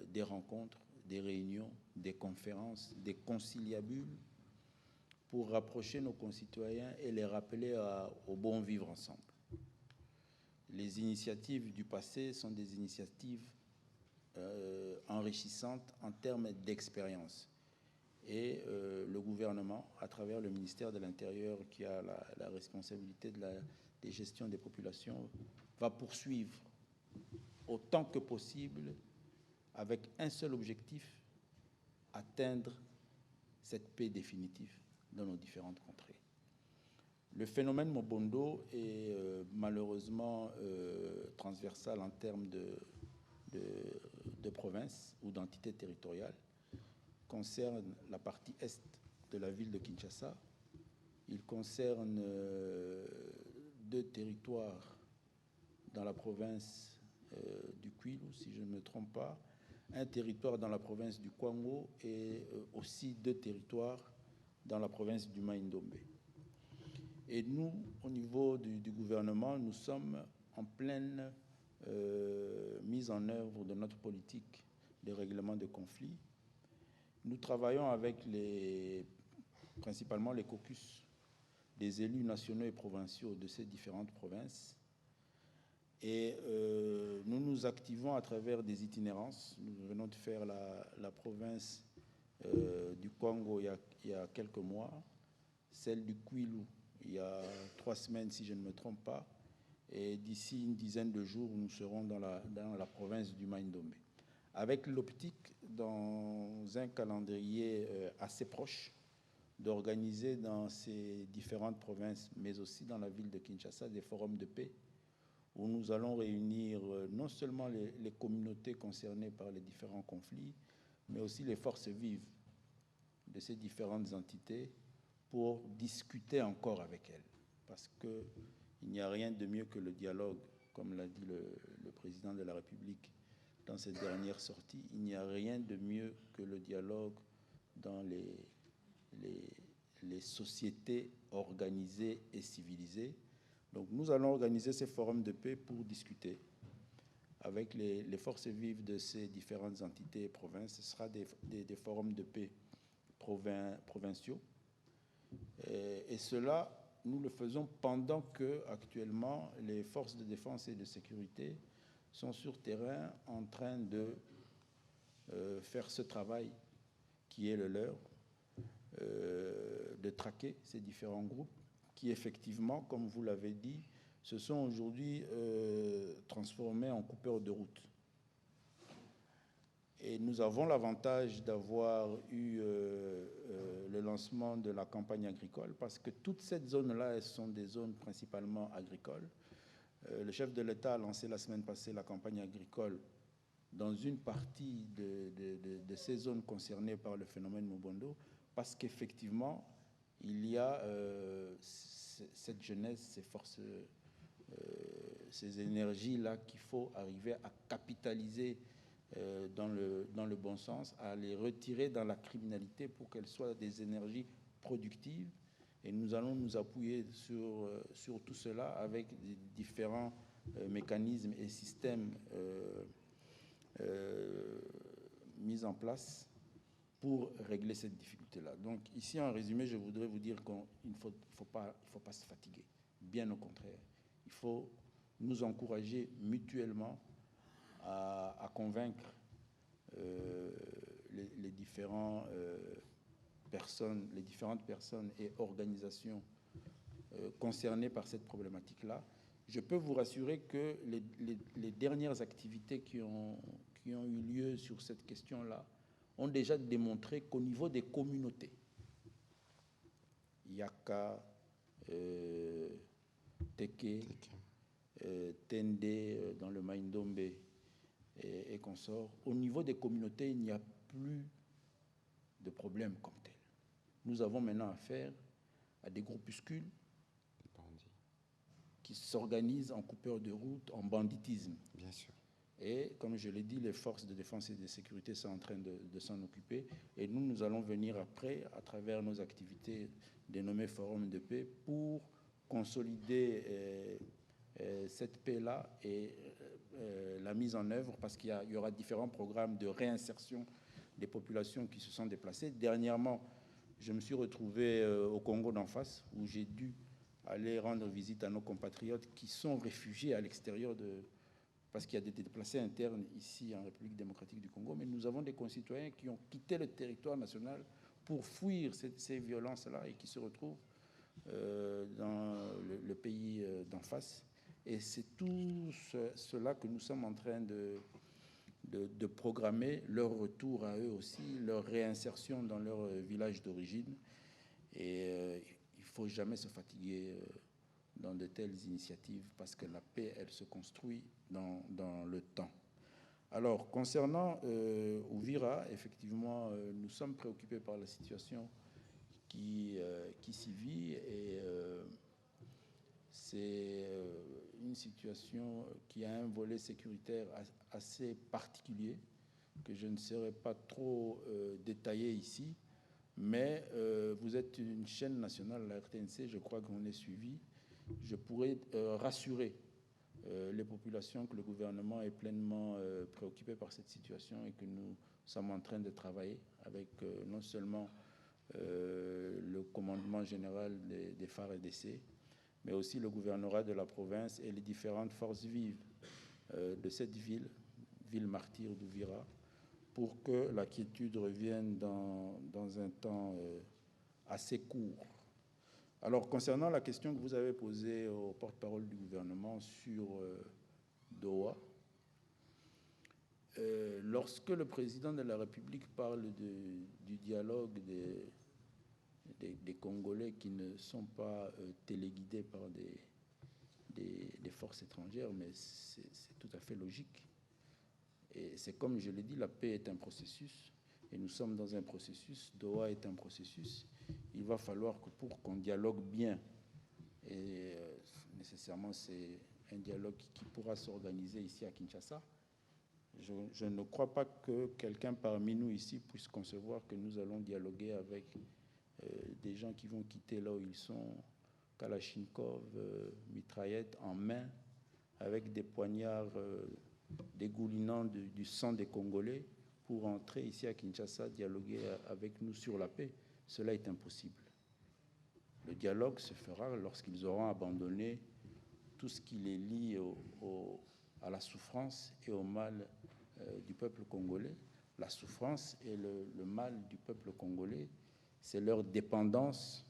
des rencontres, des réunions, des conférences, des conciliabules pour rapprocher nos concitoyens et les rappeler au bon vivre ensemble. Les initiatives du passé sont des initiatives enrichissantes en termes d'expérience. Et le gouvernement, à travers le ministère de l'Intérieur qui a la responsabilité des gestions des populations, va poursuivre autant que possible avec un seul objectif, atteindre cette paix définitive dans nos différentes contrées. Le phénomène Mobondo est malheureusement transversal en termes de province ou d'entité territoriale. Concerne la partie est de la ville de Kinshasa. Il concerne 2 territoires dans la province du Kwilu, si je ne me trompe pas, un territoire dans la province du Kwango et aussi 2 territoires dans la province du Mai-Ndombe. Et nous, au niveau du gouvernement, nous sommes en pleine mise en œuvre de notre politique de règlement de conflits. Nous travaillons avec principalement les caucus des élus nationaux et provinciaux de ces différentes provinces. Et nous nous activons à travers des itinérances. Nous venons de faire la province du Congo il y a quelques mois, celle du Kwilu il y a 3 semaines si je ne me trompe pas, et d'ici une dizaine de jours, nous serons dans la province du Mai-Ndombe, avec l'optique, dans un calendrier assez proche, d'organiser dans ces différentes provinces, mais aussi dans la ville de Kinshasa, des forums de paix, où nous allons réunir non seulement les communautés concernées par les différents conflits, mais aussi les forces vives de ces différentes entités pour discuter encore avec elles. Parce qu'il n'y a rien de mieux que le dialogue, comme l'a dit le président de la République dans cette dernière sortie. Il n'y a rien de mieux que le dialogue dans les sociétés organisées et civilisées. Donc nous allons organiser ces forums de paix pour discuter avec les forces vives de ces différentes entités et provinces. Ce sera des forums de paix provinciaux. Et cela, nous le faisons pendant que, actuellement, les forces de défense et de sécurité sont sur terrain en train de faire ce travail qui est le leur, de traquer ces différents groupes qui, effectivement, comme vous l'avez dit, se sont aujourd'hui transformés en coupeurs de route. Et nous avons l'avantage d'avoir eu le lancement de la campagne agricole, parce que toute cette zone-là, elles sont des zones principalement agricoles. Le chef de l'État a lancé la semaine passée la campagne agricole dans une partie de ces zones concernées par le phénomène Mobondo, parce qu'effectivement, il y a cette jeunesse, ces forces, ces énergies-là qu'il faut arriver à capitaliser dans le bon sens, à les retirer dans la criminalité pour qu'elles soient des énergies productives. Et nous allons nous appuyer sur tout cela avec des différents mécanismes et systèmes mis en place pour régler cette difficulté-là. Donc ici, en résumé, je voudrais vous dire qu'il ne faut pas se fatiguer. Bien au contraire, il faut nous encourager mutuellement à convaincre les différentes personnes et organisations concernées par cette problématique-là. Je peux vous rassurer que les dernières activités qui ont eu lieu sur cette question-là ont déjà démontré qu'au niveau des communautés, Yaka, Teke, Tende dans le Maïndombe et consorts, au niveau des communautés, il n'y a plus de problème comme tel. Nous avons maintenant affaire à des groupuscules qui s'organisent en coupeurs de route, en banditisme. Bien sûr. Et comme je l'ai dit, les forces de défense et de sécurité sont en train de s'en occuper. Et nous allons venir après, à travers nos activités dénommées Forum de paix, pour consolider cette paix-là et la mise en œuvre, parce qu'il y aura différents programmes de réinsertion des populations qui se sont déplacées. Dernièrement, je me suis retrouvé au Congo d'en face, où j'ai dû aller rendre visite à nos compatriotes qui sont réfugiés à l'extérieur parce qu'il y a des déplacés internes ici en République démocratique du Congo, mais nous avons des concitoyens qui ont quitté le territoire national pour fuir ces violences-là et qui se retrouvent dans le pays d'en face. Et c'est tout cela que nous sommes en train de programmer, leur retour à eux aussi, leur réinsertion dans leur village d'origine. Et il ne faut jamais se fatiguer dans de telles initiatives parce que la paix, elle se construit dans le temps. Alors, concernant Uvira, effectivement, nous sommes préoccupés par la situation qui s'y vit et c'est une situation qui a un volet sécuritaire assez particulier que je ne saurais pas trop détailler ici, mais vous êtes une chaîne nationale, la RTNC, je crois qu'on est suivi. Je pourrais rassurer les populations que le gouvernement est pleinement préoccupé par cette situation et que nous sommes en train de travailler avec non seulement le commandement général des FARDC, mais aussi le gouvernorat de la province et les différentes forces vives de cette ville martyre d'Uvira, pour que la quiétude revienne dans un temps assez court. Alors, concernant la question que vous avez posée au porte-parole du gouvernement sur Doha, lorsque le président de la République parle du dialogue des Congolais qui ne sont pas téléguidés par des forces étrangères, mais c'est tout à fait logique. Et c'est comme je l'ai dit, la paix est un processus, et nous sommes dans un processus, Doha est un processus. Il va falloir que pour qu'on dialogue bien, et nécessairement c'est un dialogue qui pourra s'organiser ici à Kinshasa, je ne crois pas que quelqu'un parmi nous ici puisse concevoir que nous allons dialoguer avec des gens qui vont quitter là où ils sont, Kalachnikov, mitraillettes en main, avec des poignards dégoulinant du sang des Congolais pour entrer ici à Kinshasa, dialoguer avec nous sur la paix. Cela est impossible. Le dialogue se fera lorsqu'ils auront abandonné tout ce qui les lie à la souffrance et au mal du peuple congolais. La souffrance et le mal du peuple congolais, c'est leur dépendance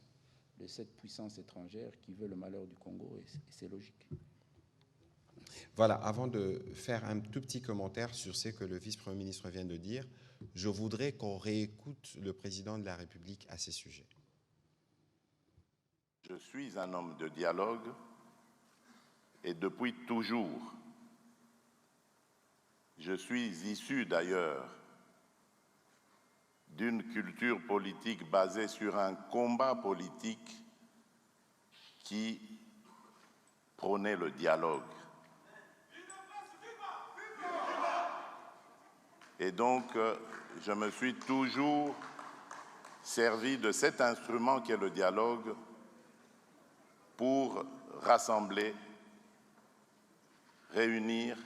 de cette puissance étrangère qui veut le malheur du Congo, et c'est logique. Voilà, avant de faire un tout petit commentaire sur ce que le vice-premier ministre vient de dire, je voudrais qu'on réécoute le président de la République à ces sujets. Je suis un homme de dialogue et depuis toujours, Je suis issu d'ailleurs d'une culture politique basée sur un combat politique qui prônait le dialogue. Et donc, je me suis toujours servi de cet instrument qu'est le dialogue pour rassembler, réunir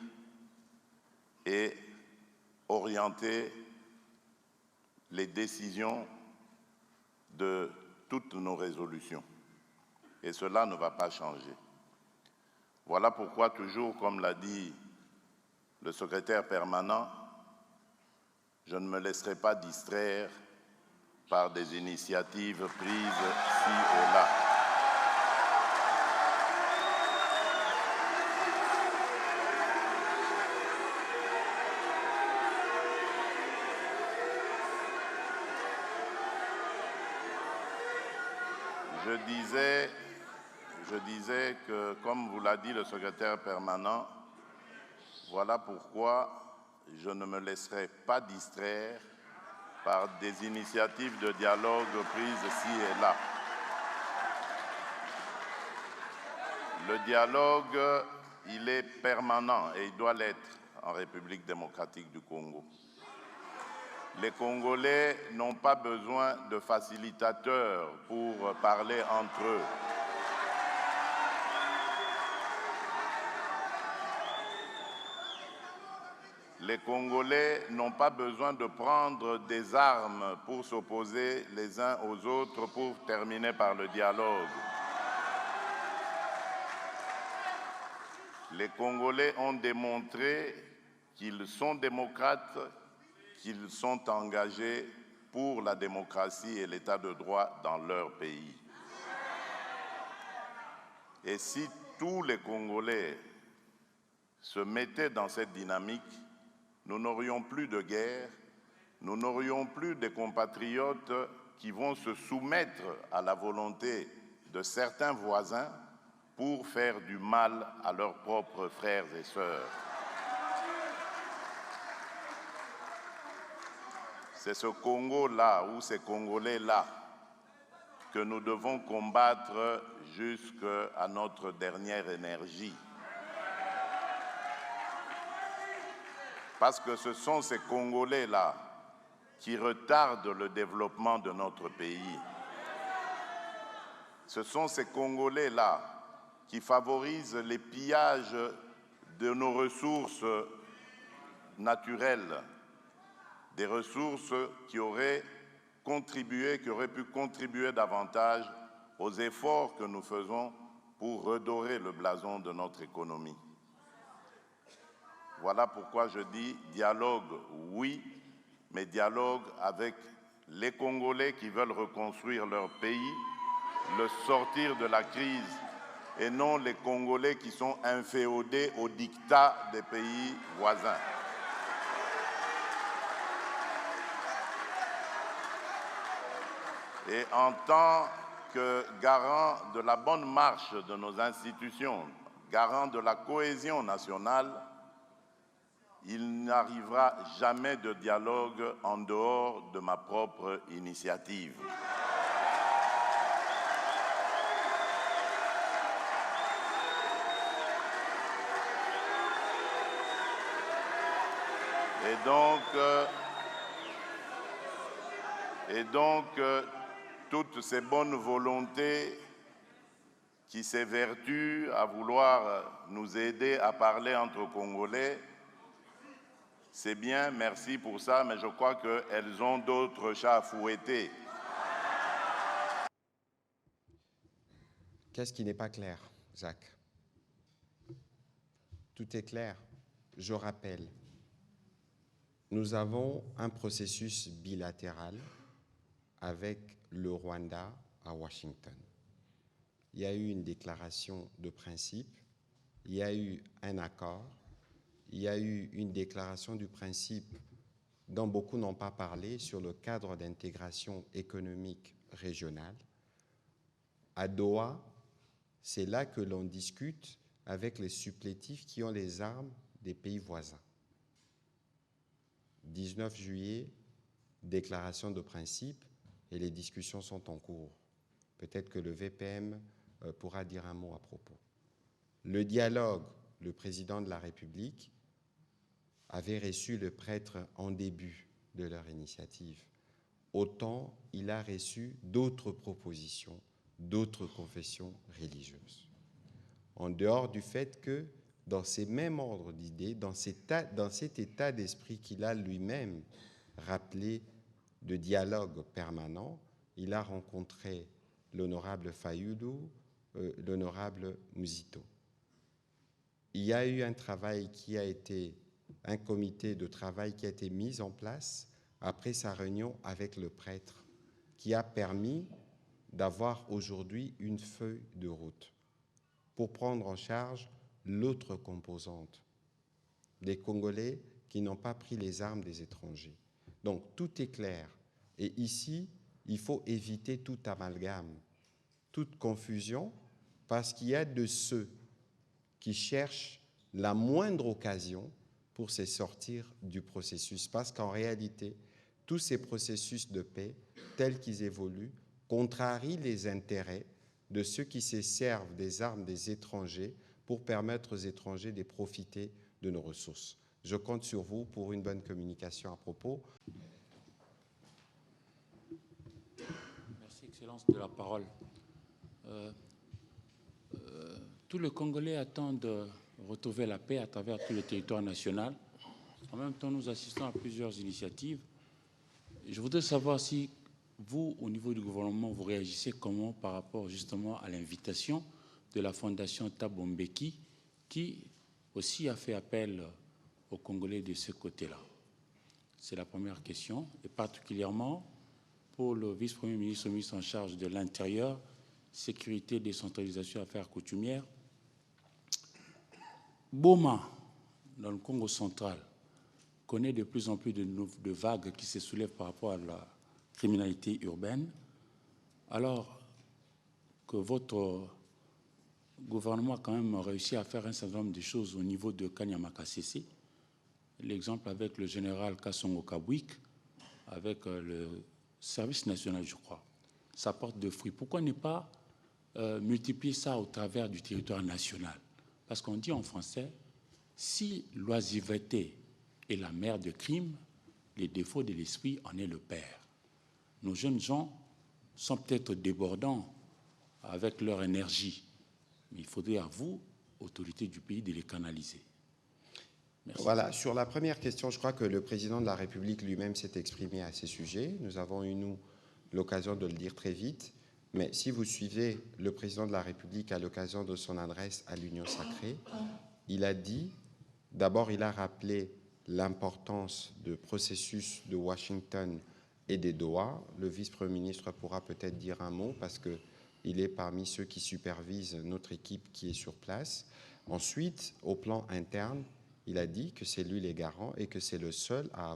et orienter les décisions de toutes nos résolutions. Et cela ne va pas changer. Voilà pourquoi toujours, comme l'a dit le secrétaire permanent, je ne me laisserai pas distraire par des initiatives prises ci ou là. Je disais que, comme vous l'a dit le secrétaire permanent, voilà pourquoi je ne me laisserai pas distraire par des initiatives de dialogue prises ci et là. Le dialogue, il est permanent et il doit l'être en République démocratique du Congo. Les Congolais n'ont pas besoin de facilitateurs pour parler entre eux. Les Congolais n'ont pas besoin de prendre des armes pour s'opposer les uns aux autres pour terminer par le dialogue. Les Congolais ont démontré qu'ils sont démocrates, qu'ils sont engagés pour la démocratie et l'état de droit dans leur pays. Et si tous les Congolais se mettaient dans cette dynamique, nous n'aurions plus de guerre, nous n'aurions plus des compatriotes qui vont se soumettre à la volonté de certains voisins pour faire du mal à leurs propres frères et sœurs. C'est ce Congo-là ou ces Congolais-là que nous devons combattre jusqu'à notre dernière énergie. Parce que ce sont ces Congolais-là qui retardent le développement de notre pays. Ce sont ces Congolais-là qui favorisent les pillages de nos ressources naturelles, des ressources qui auraient pu contribuer davantage aux efforts que nous faisons pour redorer le blason de notre économie. Voilà pourquoi je dis dialogue, oui, mais dialogue avec les Congolais qui veulent reconstruire leur pays, le sortir de la crise, et non les Congolais qui sont inféodés au diktat des pays voisins. Et en tant que garant de la bonne marche de nos institutions, garant de la cohésion nationale, il n'arrivera jamais de dialogue en dehors de ma propre initiative. Et donc, toutes ces bonnes volontés qui s'évertuent à vouloir nous aider à parler entre Congolais, c'est bien, merci pour ça, mais je crois qu'elles ont d'autres chats à fouetter. Qu'est-ce qui n'est pas clair, Jacques? Tout est clair. Je rappelle, nous avons un processus bilatéral avec le Rwanda à Washington. Il y a eu une déclaration de principe, il y a eu un accord, il y a eu une déclaration du principe dont beaucoup n'ont pas parlé sur le cadre d'intégration économique régionale. À Doha, c'est là que l'on discute avec les supplétifs qui ont les armes des pays voisins. 19 juillet, déclaration de principe, et les discussions sont en cours. Peut-être que le VPM pourra dire un mot à propos. Le dialogue, le président de la République avait reçu le prêtre en début de leur initiative. Autant il a reçu d'autres propositions, d'autres confessions religieuses. En dehors du fait que, dans ces mêmes ordres d'idées, dans cet état d'esprit qu'il a lui-même rappelé de dialogue permanent, il a rencontré l'honorable Fayulu, l'honorable Muzito. Il y a eu un comité de travail qui a été mis en place après sa réunion avec le prêtre, qui a permis d'avoir aujourd'hui une feuille de route pour prendre en charge l'autre composante, des Congolais qui n'ont pas pris les armes des étrangers. Donc tout est clair. Et ici, il faut éviter tout amalgame, toute confusion, parce qu'il y a de ceux qui cherchent la moindre occasion pour se sortir du processus. Parce qu'en réalité, tous ces processus de paix, tels qu'ils évoluent, contrarient les intérêts de ceux qui se servent des armes des étrangers pour permettre aux étrangers de profiter de nos ressources. Je compte sur vous pour une bonne communication à propos. Merci, Excellence, de la parole. Tous les Congolais attendent de retrouver la paix à travers tout le territoire national. En même temps, nous assistons à plusieurs initiatives. Je voudrais savoir si vous, au niveau du gouvernement, vous réagissez comment par rapport justement à l'invitation de la Fondation Thabo Mbeki, qui aussi a fait appel aux Congolais de ce côté-là. C'est la première question, et particulièrement pour le vice-premier ministre, ministre en charge de l'Intérieur, Sécurité, Décentralisation, Affaires coutumières. Boma, dans le Congo central, connaît de plus en plus de vagues qui se soulèvent par rapport à la criminalité urbaine, alors que votre gouvernement a quand même réussi à faire un certain nombre de choses au niveau de Kanyama-Kasese. L'exemple avec le général Kassongo Kabwik, avec le service national, je crois. Ça porte de fruits. Pourquoi ne pas multiplier ça au travers du territoire national? Parce qu'on dit en français, si l'oisiveté est la mère de crime, les défauts de l'esprit en est le père. Nos jeunes gens sont peut-être débordants avec leur énergie, mais il faudrait à vous, autorités du pays, de les canaliser. Merci. Voilà, sur la première question, je crois que le président de la République lui-même s'est exprimé à ces sujets. Nous avons eu, nous, l'occasion de le dire très vite. Mais si vous suivez le président de la République à l'occasion de son adresse à l'Union sacrée, il a dit, d'abord il a rappelé l'importance du processus de Washington et des Doha. Le vice-premier ministre pourra peut-être dire un mot parce qu'il est parmi ceux qui supervisent notre équipe qui est sur place. Ensuite, au plan interne, il a dit que c'est lui les garants et que c'est le seul à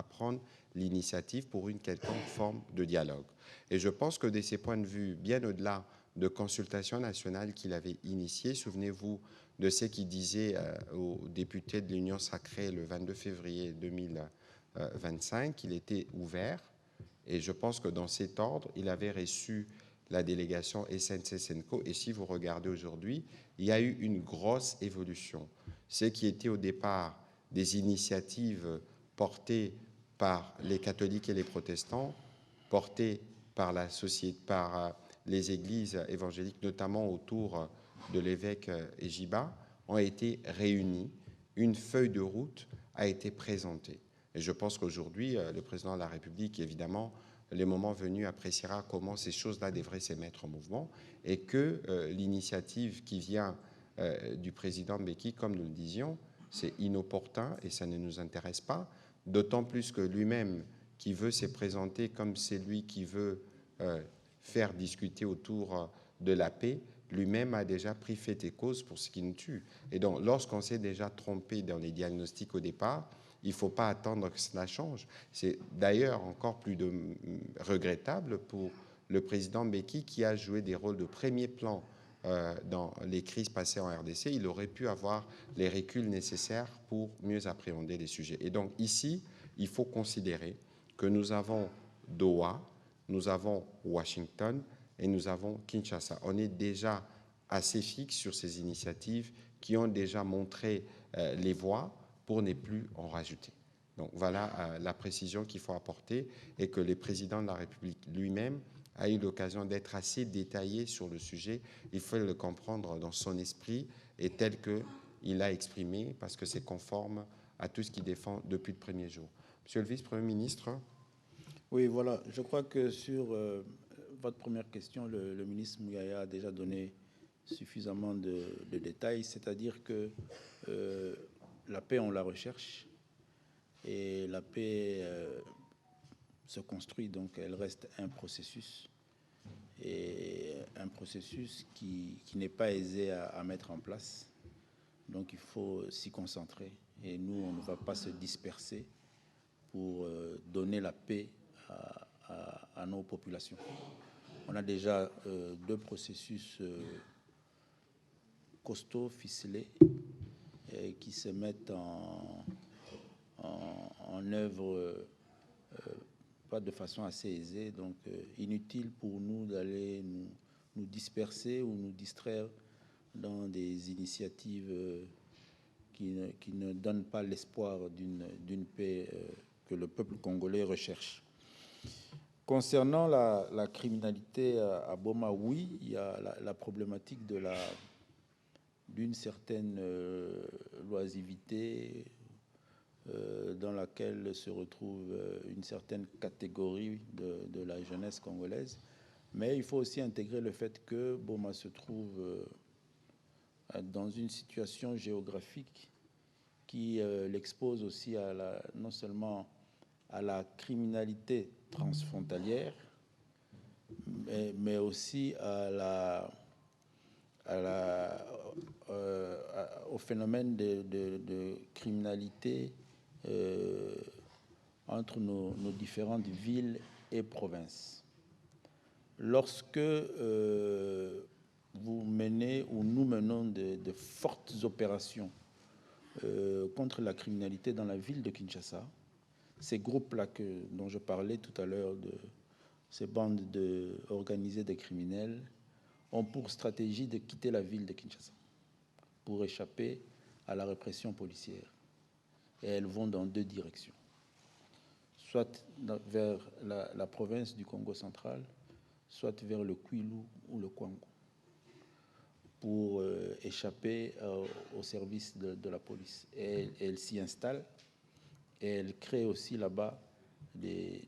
prendre l'initiative pour une quelconque forme de dialogue. Et je pense que de ces points de vue, bien au-delà de consultations nationales qu'il avait initiées, souvenez-vous de ce qu'il disait aux députés de l'Union sacrée le 22 février 2025, qu'il était ouvert. Et je pense que dans cet ordre, il avait reçu la délégation SNC-Senko. Et si vous regardez aujourd'hui, il y a eu une grosse évolution. Ce qui était au départ des initiatives portées par les catholiques et les protestants, portées par la société, par les églises évangéliques, notamment autour de l'évêque Ejiba, ont été réunies. Une feuille de route a été présentée. Et je pense qu'aujourd'hui, le président de la République, évidemment, le moment venu, appréciera comment ces choses-là devraient se mettre en mouvement et que l'initiative qui vient du président Mbeki, comme nous le disions, c'est inopportun et ça ne nous intéresse pas, d'autant plus que lui-même, qui veut se présenter comme celui qui veut faire discuter autour de la paix, lui-même a déjà pris fait et cause pour ce qui nous tue. Et donc, lorsqu'on s'est déjà trompé dans les diagnostics au départ, il ne faut pas attendre que cela change. C'est d'ailleurs encore plus regrettable pour le président Mbeki qui a joué des rôles de premier plan dans les crises passées en RDC. Il aurait pu avoir les reculs nécessaires pour mieux appréhender les sujets. Et donc ici, il faut considérer que nous avons Doha, nous avons Washington et nous avons Kinshasa. On est déjà assez fixe sur ces initiatives qui ont déjà montré les voies pour ne plus en rajouter. Donc voilà la précision qu'il faut apporter et que le président de la République lui-même a eu l'occasion d'être assez détaillé sur le sujet. Il faut le comprendre dans son esprit et tel qu'il a exprimé parce que c'est conforme à tout ce qu'il défend depuis le premier jour. Monsieur le vice-premier ministre. Oui, voilà. Je crois que sur votre première question, le ministre Mouyaya a déjà donné suffisamment de détails, c'est-à-dire que la paix, on la recherche et la paix se construit, donc elle reste un processus et un processus qui n'est pas aisé à mettre en place. Donc il faut s'y concentrer et nous, on ne va pas se disperser pour donner la paix à nos populations. On a déjà deux processus costauds, ficelés, qui se mettent en œuvre pas de façon assez aisée, donc inutile pour nous d'aller nous disperser ou nous distraire dans des initiatives qui ne donnent pas l'espoir d'une paix que le peuple congolais recherche. Concernant la criminalité à Boma, oui, il y a la problématique d'une certaine loisivité dans laquelle se retrouve une certaine catégorie de la jeunesse congolaise. Mais il faut aussi intégrer le fait que Boma se trouve dans une situation géographique qui l'expose aussi non seulement à la criminalité transfrontalière, mais aussi au phénomène de criminalité entre nos différentes villes et provinces. Lorsque vous menez ou nous menons de fortes opérations contre la criminalité dans la ville de Kinshasa, ces groupes-là dont je parlais tout à l'heure, de ces bandes organisées de criminels, ont pour stratégie de quitter la ville de Kinshasa pour échapper à la répression policière. Et elles vont dans deux directions, soit vers la province du Congo central, soit vers le Kwilu ou le Kwango, pour échapper au service de la police. Et elles s'y installent et elles créent aussi là-bas des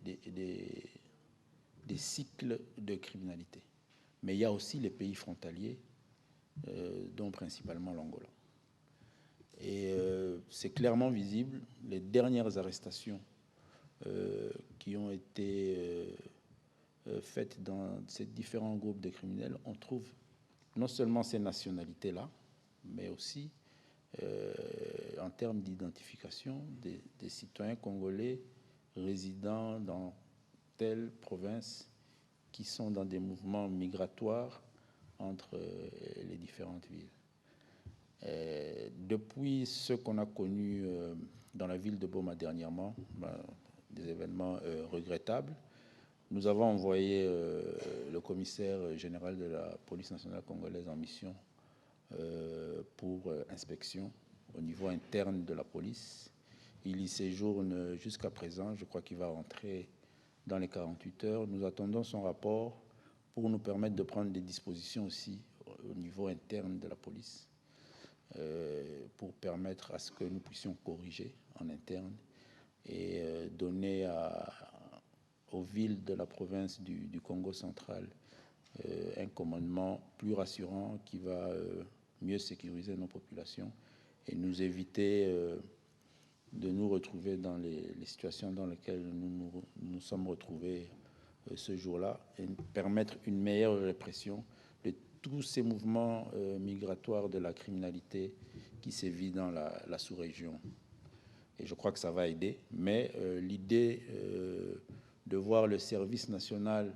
cycles de criminalité. Mais il y a aussi les pays frontaliers, dont principalement l'Angola. Et c'est clairement visible, les dernières arrestations qui ont été faites dans ces différents groupes de criminels, on trouve non seulement ces nationalités-là, mais aussi en termes d'identification des citoyens congolais résidant dans telle province qui sont dans des mouvements migratoires entre les différentes villes. Depuis ce qu'on a connu dans la ville de Boma dernièrement, des événements regrettables, nous avons envoyé le commissaire général de la police nationale congolaise en mission pour inspection au niveau interne de la police. Il y séjourne jusqu'à présent, je crois qu'il va rentrer dans les 48 heures. Nous attendons son rapport pour nous permettre de prendre des dispositions aussi au niveau interne de la police, pour permettre à ce que nous puissions corriger en interne et donner aux villes de la province du Congo central un commandement plus rassurant qui va mieux sécuriser nos populations et nous éviter de nous retrouver dans les situations dans lesquelles nous sommes retrouvés ce jour-là et permettre une meilleure répression de tous ces mouvements migratoires de la criminalité qui sévit dans la sous-région. Et je crois que ça va aider, mais l'idée de voir le service national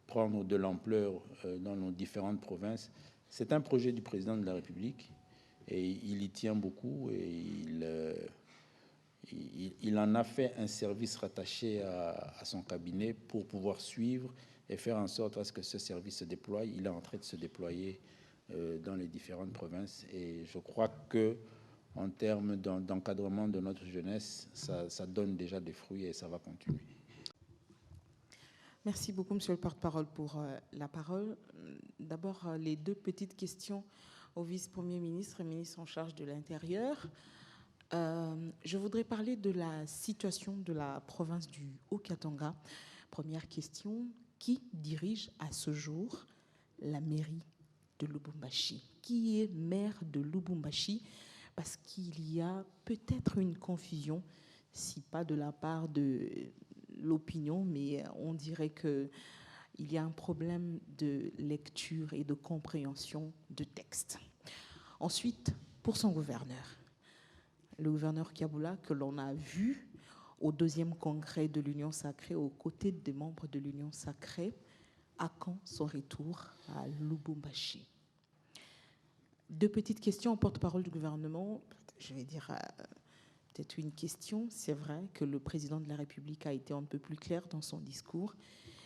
prendre de l'ampleur dans nos différentes provinces, c'est un projet du président de la République et il y tient beaucoup et il en a fait un service rattaché à son cabinet pour pouvoir suivre et faire en sorte à ce que ce service se déploie. Il est en train de se déployer dans les différentes provinces. Et je crois que en termes d'encadrement de notre jeunesse, ça donne déjà des fruits et ça va continuer. Merci beaucoup, Monsieur le porte-parole, pour la parole. D'abord, les deux petites questions au vice-premier ministre et ministre en charge de l'Intérieur. Je voudrais parler de la situation de la province du Haut-Katanga. Première question, qui dirige à ce jour la mairie de Lubumbashi? Qui est maire de Lubumbashi? Parce qu'il y a peut-être une confusion, si pas de la part de l'opinion, mais on dirait qu'il y a un problème de lecture et de compréhension de texte. Ensuite, pour son gouverneur, le gouverneur Kiaboula, que l'on a vu au 2e congrès de l'Union sacrée, aux côtés des membres de l'Union sacrée, à quand son retour à Lubumbashi? Deux petites questions au porte-parole du gouvernement. Je vais dire peut-être une question. C'est vrai que le président de la République a été un peu plus clair dans son discours,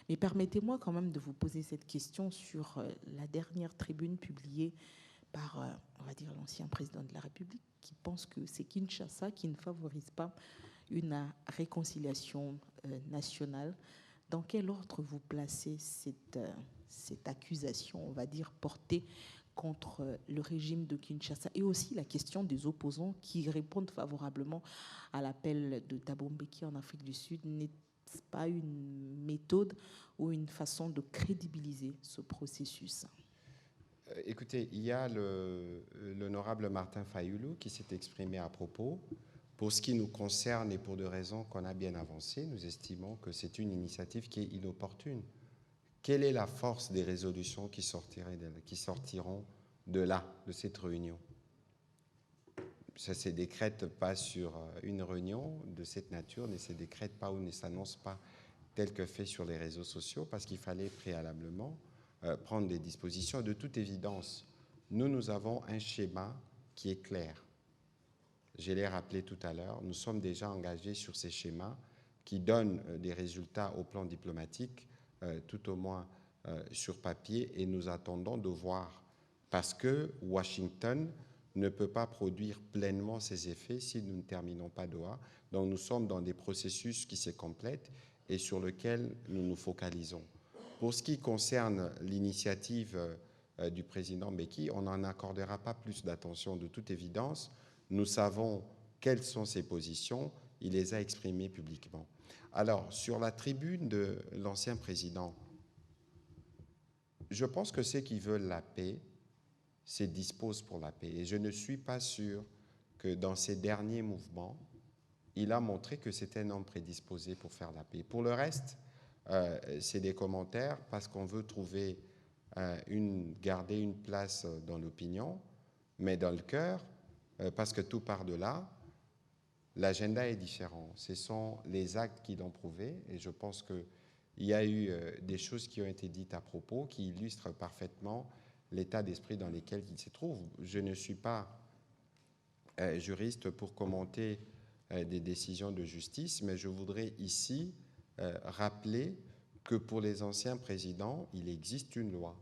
mais permettez-moi quand même de vous poser cette question sur la dernière tribune publiée par, on va dire, l'ancien président de la République, qui pense que c'est Kinshasa qui ne favorise pas une réconciliation nationale. Dans quel ordre vous placez cette accusation, on va dire, portée contre le régime de Kinshasa, et aussi la question des opposants qui répondent favorablement à l'appel de Thabo Mbeki en Afrique du Sud? N'est-ce pas une méthode ou une façon de crédibiliser ce processus? Écoutez, il y a l'honorable Martin Fayulu qui s'est exprimé à propos. Pour ce qui nous concerne et pour des raisons qu'on a bien avancées, nous estimons que c'est une initiative qui est inopportune. Quelle est la force des résolutions qui sortiront de là, de cette réunion? Ça ne se décrète pas sur une réunion de cette nature, ne se décrète pas ou ne s'annonce pas tel que fait sur les réseaux sociaux, parce qu'il fallait préalablement prendre des dispositions. De toute évidence, nous avons un schéma qui est clair. Je l'ai rappelé tout à l'heure, nous sommes déjà engagés sur ces schémas qui donnent des résultats au plan diplomatique, tout au moins sur papier, et nous attendons de voir, parce que Washington ne peut pas produire pleinement ses effets si nous ne terminons pas Doha. Donc nous sommes dans des processus qui se complètent et sur lesquels nous nous focalisons. Pour ce qui concerne l'initiative du président Mbeki, on n'en accordera pas plus d'attention. De toute évidence, nous savons quelles sont ses positions, il les a exprimées publiquement. Alors, sur la tribune de l'ancien président, je pense que ceux qui veulent la paix se disposent pour la paix. Et je ne suis pas sûr que dans ses derniers mouvements, il a montré que c'était un homme prédisposé pour faire la paix. Pour le reste, c'est des commentaires parce qu'on veut trouver garder une place dans l'opinion, mais dans le cœur, parce que tout part de là, l'agenda est différent. Ce sont les actes qui l'ont prouvé, et je pense qu'il y a eu des choses qui ont été dites à propos qui illustrent parfaitement l'état d'esprit dans lequel il se trouve. Je ne suis pas juriste pour commenter des décisions de justice, mais je voudrais ici rappeler que pour les anciens présidents, il existe une loi.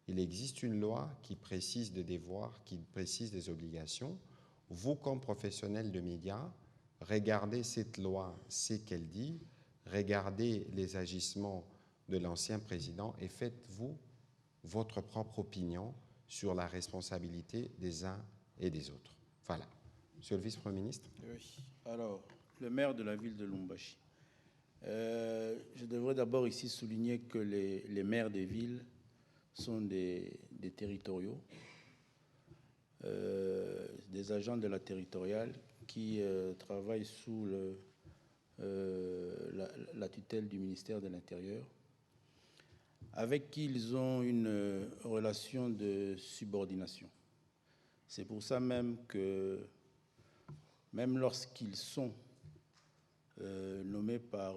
Il existe une loi qui précise des devoirs, qui précise des obligations. Vous, comme professionnels de médias, regardez cette loi, ce qu'elle dit, regardez les agissements de l'ancien président et faites-vous votre propre opinion sur la responsabilité des uns et des autres. Voilà. Monsieur le vice-premier ministre. Oui. Alors, le maire de la ville de Lubumbashi. Je devrais d'abord ici souligner que les maires des villes sont des territoriaux, des agents de la territoriale qui travaillent sous la tutelle du ministère de l'Intérieur, avec qui ils ont une relation de subordination. C'est pour ça même que, même lorsqu'ils sont nommés par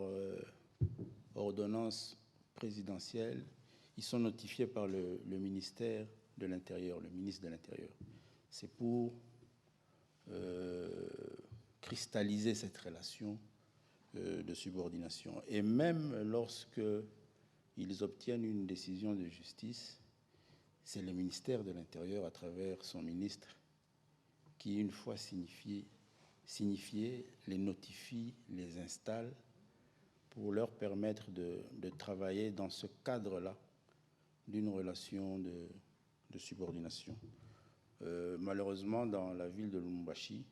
ordonnance présidentielle, ils sont notifiés par le ministère de l'Intérieur, le ministre de l'Intérieur. C'est pour cristalliser cette relation de subordination. Et même lorsque ils obtiennent une décision de justice, c'est le ministère de l'Intérieur, à travers son ministre, qui, une fois signifiés, les notifie, les installe, pour leur permettre de travailler dans ce cadre-là d'une relation de subordination. Malheureusement, dans la ville de Lubumbashi,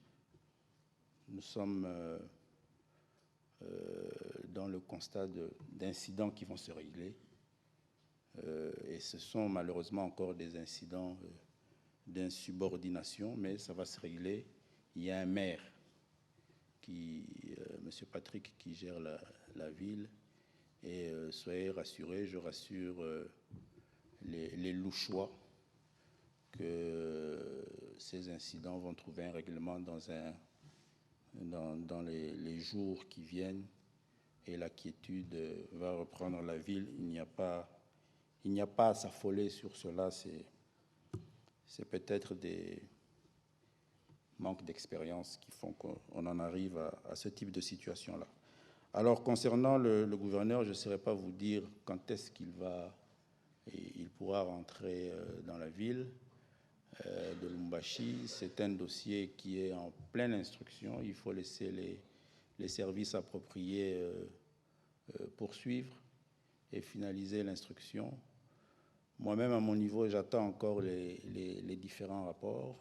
nous sommes dans le constat d'incidents qui vont se régler. Et ce sont malheureusement encore des incidents d'insubordination, mais ça va se régler. Il y a un maire, M. Patrick, qui gère la ville. Et soyez rassurés, je rassure les Louchois que ces incidents vont trouver un règlement dans les jours qui viennent, et la quiétude va reprendre la ville. Il n'y a pas à s'affoler sur cela. C'est peut-être des manques d'expérience qui font qu'on en arrive à ce type de situation-là. Alors, concernant le gouverneur, je ne saurais pas vous dire quand est-ce qu'il pourra rentrer dans la ville de Lubumbashi. C'est un dossier qui est en pleine instruction. Il faut laisser les services appropriés poursuivre et finaliser l'instruction. Moi-même, à mon niveau, j'attends encore les différents rapports.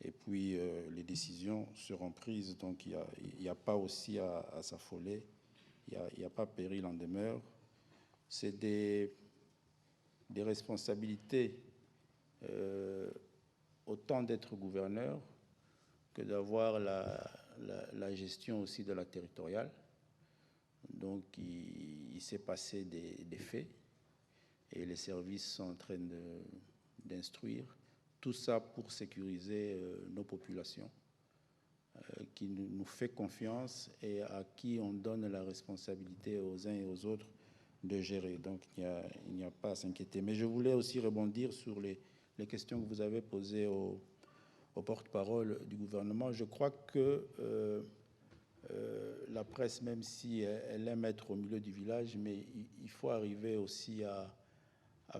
Et puis, les décisions seront prises. Donc, il n'y a pas aussi à s'affoler. Il n'y a pas péril en demeure. C'est des responsabilités, autant d'être gouverneur que d'avoir la gestion aussi de la territoriale. Donc, il s'est passé des faits et les services sont en train d'instruire. Tout ça pour sécuriser nos populations, qui nous fait confiance et à qui on donne la responsabilité aux uns et aux autres de gérer. Donc, il n'y a pas à s'inquiéter. Mais je voulais aussi rebondir sur les questions que vous avez posées au porte-parole du gouvernement. Je crois que la presse, même si elle aime être au milieu du village, mais il faut arriver aussi à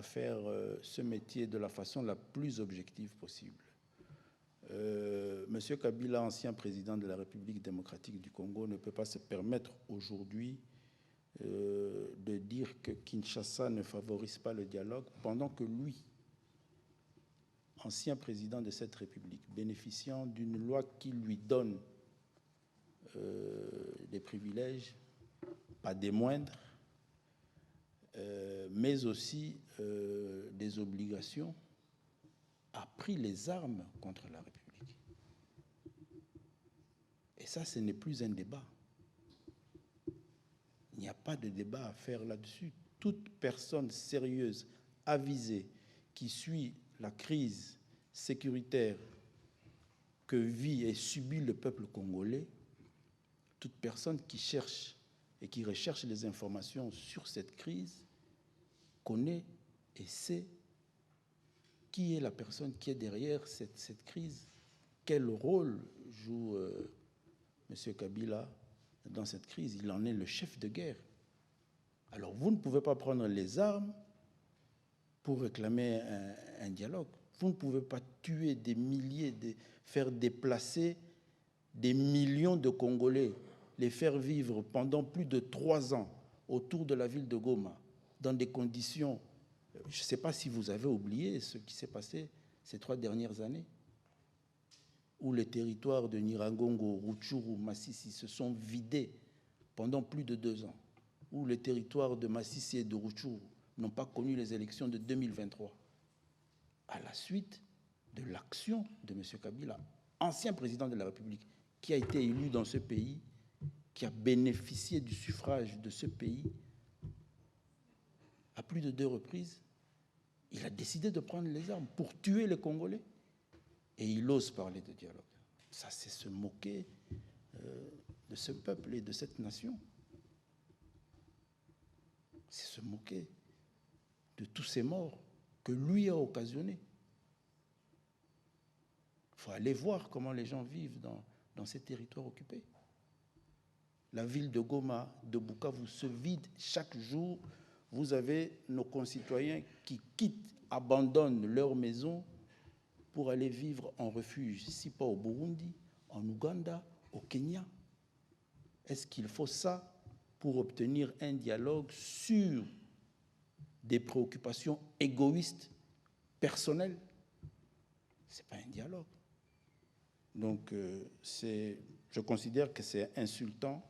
faire ce métier de la façon la plus objective possible. Monsieur Kabila, ancien président de la République démocratique du Congo, ne peut pas se permettre aujourd'hui de dire que Kinshasa ne favorise pas le dialogue, pendant que lui, ancien président de cette République, bénéficiant d'une loi qui lui donne des privilèges, pas des moindres, mais aussi des obligations, a pris les armes contre la République. Et ça, ce n'est plus un débat. Il n'y a pas de débat à faire là-dessus. Toute personne sérieuse, avisée, qui suit la crise sécuritaire que vit et subit le peuple congolais, toute personne qui cherche et qui recherche les informations sur cette crise connaît et sait qui est la personne qui est derrière cette crise, quel rôle joue M. Kabila dans cette crise. Il en est le chef de guerre. Alors vous ne pouvez pas prendre les armes pour réclamer un dialogue. Vous ne pouvez pas tuer des milliers, faire déplacer des millions de Congolais, les faire vivre pendant plus de 3 ans autour de la ville de Goma, dans des conditions... Je ne sais pas si vous avez oublié ce qui s'est passé ces 3 dernières années, où les territoires de Nyiragongo, Rutshuru, Masisi se sont vidés pendant plus de 2 ans, où les territoires de Masisi et de Rutshuru n'ont pas connu les élections de 2023, à la suite de l'action de M. Kabila, ancien président de la République, qui a été élu dans ce pays, qui a bénéficié du suffrage de ce pays à plus de 2 reprises. Il a décidé de prendre les armes pour tuer les Congolais. Et il ose parler de dialogue. Ça, c'est se moquer de ce peuple et de cette nation. C'est se moquer de tous ces morts que lui a occasionnés. Il faut aller voir comment les gens vivent dans ces territoires occupés. La ville de Goma, de Bukavu se vide chaque jour. Vous avez nos concitoyens qui quittent, abandonnent leur maison pour aller vivre en refuge, si pas au Burundi, en Ouganda, au Kenya. Est-ce qu'il faut ça pour obtenir un dialogue sur des préoccupations égoïstes, personnelles? Ce n'est pas un dialogue. Donc, je considère que c'est insultant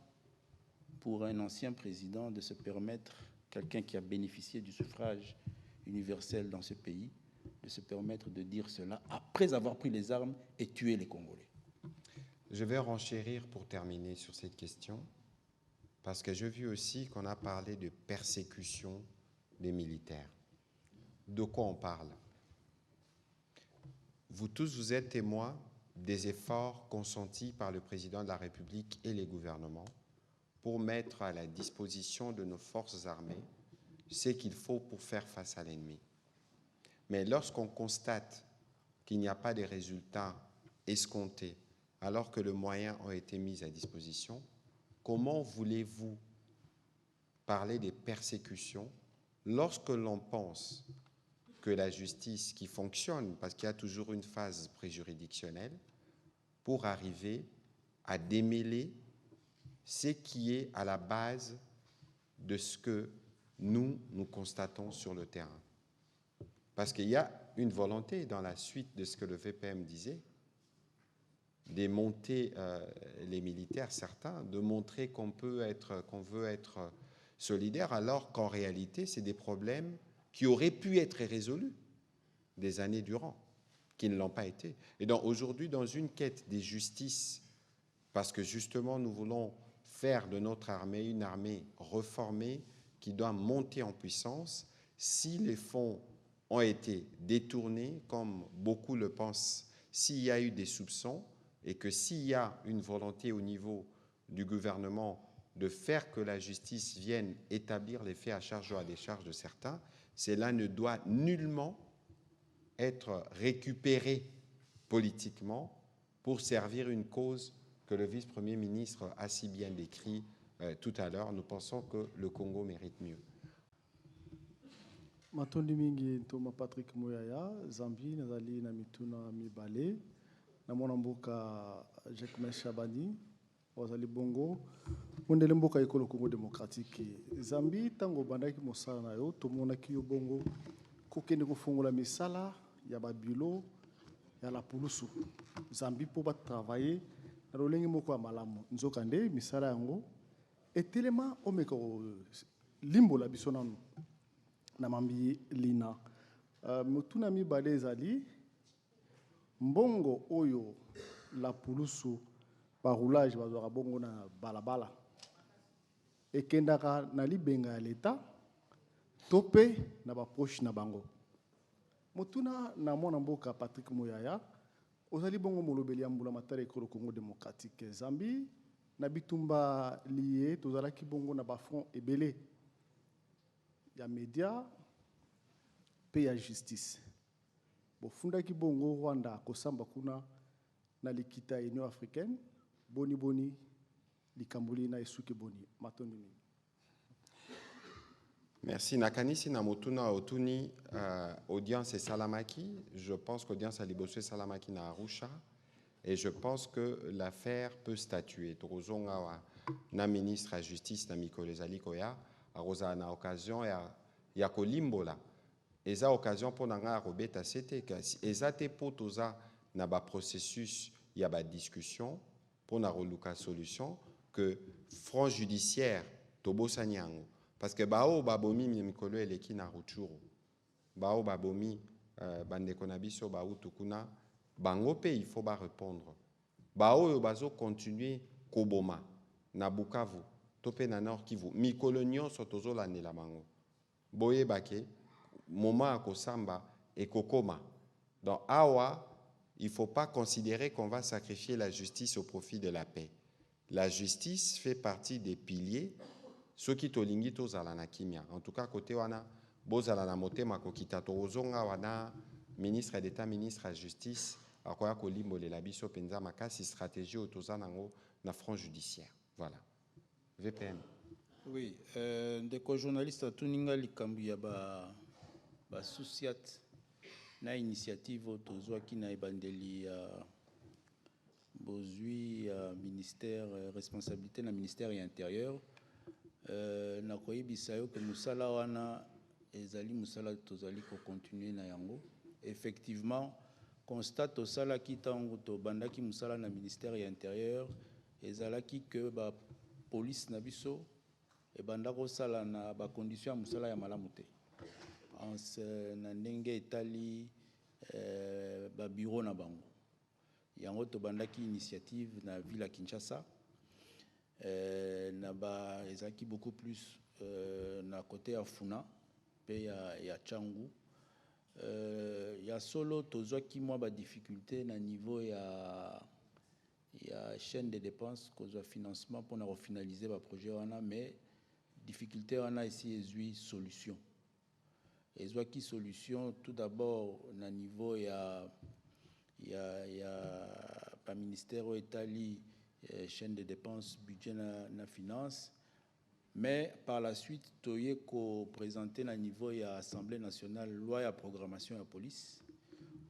pour un ancien président de se permettre, quelqu'un qui a bénéficié du suffrage universel dans ce pays, de se permettre de dire cela après avoir pris les armes et tué les Congolais. Je vais renchérir pour terminer sur cette question, parce que j'ai vu aussi qu'on a parlé de persécution des militaires. De quoi on parle? Vous tous, vous êtes témoins des efforts consentis par le président de la République et les gouvernements pour mettre à la disposition de nos forces armées ce qu'il faut pour faire face à l'ennemi. Mais lorsqu'on constate qu'il n'y a pas de résultats escomptés, alors que les moyens ont été mis à disposition, comment voulez-vous parler des persécutions lorsque l'on pense que la justice qui fonctionne, parce qu'il y a toujours une phase préjuridictionnelle, pour arriver à démêler ce qui est à la base de ce que nous constatons sur le terrain. Parce qu'il y a une volonté dans la suite de ce que le VPM disait, de monter les militaires, certains, de montrer qu'on veut être solidaire, alors qu'en réalité, c'est des problèmes qui auraient pu être résolus des années durant, qui ne l'ont pas été. Et donc aujourd'hui, dans une quête des justices, parce que justement nous voulons faire de notre armée une armée reformée qui doit monter en puissance, si les fonds ont été détournés, comme beaucoup le pensent, s'il y a eu des soupçons, et que s'il y a une volonté au niveau du gouvernement de faire que la justice vienne établir les faits à charge ou à décharge de certains, cela ne doit nullement être récupéré politiquement pour servir une cause que le vice-premier ministre a si bien décrit tout à l'heure. Nous pensons que le Congo mérite mieux. Matondi mingi ntoma Patrick Mouyaya, Zambie, nazali na mituna mibale, na mwana mboka Jacques Chabani, wazali bongo, mondele mboka ekolo Congo démocratique. Zambie, tango bandaki mosala na yo, tomonaki yo bongo, kokende kofongola misala, ya babilo, ya la pulusu. Zambie po ba travailler, na rolengi moko ya malamu. Nzokande, misala yango, etelema omeko limbo la biso nanu. Na mambi lina mutuna mibale ezali mbongo oyo la pulusu ba roulage bazwaka bongo na balabala ekendaka na libenga ya leta tope na ba proche na bango. Mutuna na mwana mboka Patrick Mouyaya ozali bongo molobeli ya mbula matari ekolo Congo démocratique Zambie na bitumba lié tozalaki bongo na ba front ebele ya média pe ya justice. Bofundaki bongo Rwanda kosamba kuna na likita Union africaine boni likambuli na esuke boni matondi. Merci. Nakanisi Namotuna Otuni, audience et Salamaki. Je pense qu'audience a libosé Salamaki na Arusha. Et je pense que l'affaire peut statuer. Torozonga na ministre à justice na Mikole Zalikoya. Arosa na occasion ya kolimbola eza occasion pour nanga robeta c'était que eza te potoza na ba processus ya ba discussion pour na roluka solution que front judiciaire tobosanyango parce que bao babomi mikolo eleki na ruturo bao babomi bande konabiso ba utukuna bango pe il faut ba répondre bao yo bazo continuer koboma na Bukavu topé na Nord Kivu mikolo nyonso tozolandela bango boye bake moment akosamba et kokoma. Donc awa il faut pas considérer qu'on va sacrifier la justice au profit de la paix. La justice fait partie des piliers ceux qui tolingi tozala na kimia. En tout cas côté wana bozala na motema kokita tozonga wana ministre d'État ministre à justice akoya kolimbolela biso penza makasi stratégie oyo toza nango na front judiciaire. Voilà. VPM. Oui, ndeko journaliste atuninga likambo ya ba sociat na initiative oyo tozwaki na ebandeli ya bozwi ya ministère responsabilité na ministère ya intérieur. Na koyebisa yo ke musala wana ezali musala tozali ko continuer na yango. Effectivement, constate osala ki tango to bandaki musala na ministère ya intérieur ezalaki que ba police na biso e bandako sala na ba condition ya musala ya malamu te. Na ndenge etali ba bureau na bango. Yango to bandaki initiative na ville ya Kinshasa. Na ba ezaki beaucoup plus na côté ya Funa pe ya Tchangu. Ya solo tozwaki mwa ba difficulté na niveau ya chaîne de dépenses kozwa financement pour na refinaliser ba projet wana, mais difficulté wana ici ezui solution. Ezwaki solution tout d'abord na niveau ya pa ministère au Italie chaîne de dépenses budget na finance, mais par la suite toye ko présenter na niveau ya Assemblée nationale loi ya programmation ya police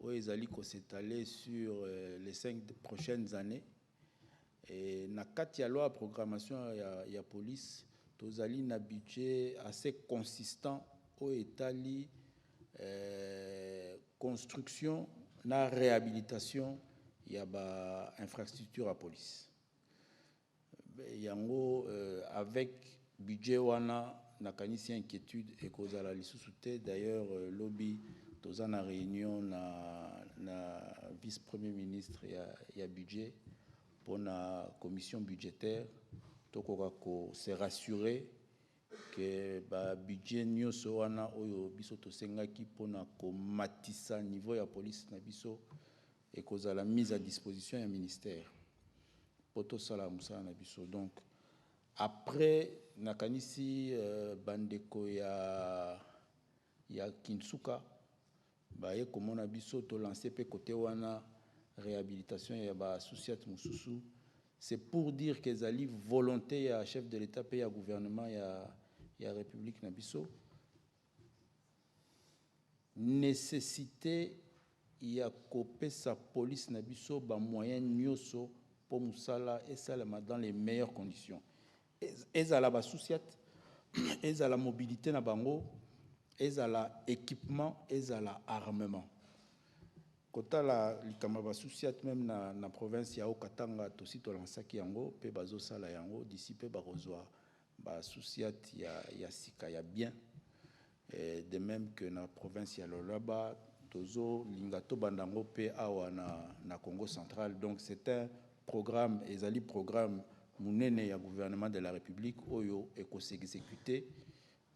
où ezali ko s'étaler sur les 5 prochaines années. Et na kati ya loi ya programmation ya police tozali na budget assez consistant au etali construction na réhabilitation ya ba infrastructure à police. Yango avec budget wana nakanisi inquiétude et kozala lisusu te. D'ailleurs lobby toza na réunion na vice premier ministre ya budget pour la commission budgétaire tokoka ko se rassurer que ba budget nyonso wana oyo biso tosengaki pona ko matisa niveau ya police na biso et kozala mise à disposition ya ministère poto sala musala na biso. Donc après nakanisi bandeko ya Kinsuka ba ye komona biso to lancer pe côté wana réhabilitation ya ba associat mususu. C'est pour dire que ezali volonté ya chef de l'État pe ya gouvernement ya République na biso nécessité ya kopesa police na biso ba moyens nyonso pour musala et salama dans les meilleures conditions. Ezala ba associat, ezala mobilité na bango, ezala équipement, ezala armement. Kota la likama ba souciat même na province ya Okatanga tosi to lansaki yango pe bazo sala yango d'ici pe ba rozwa ba souciat ya sika ya bien. Et de même que na province ya Lolaba tozo lingato bandango pe awa na Congo central. Donc c'est un programme ezali programme munene ya gouvernement de la République oyo eko s'exécuter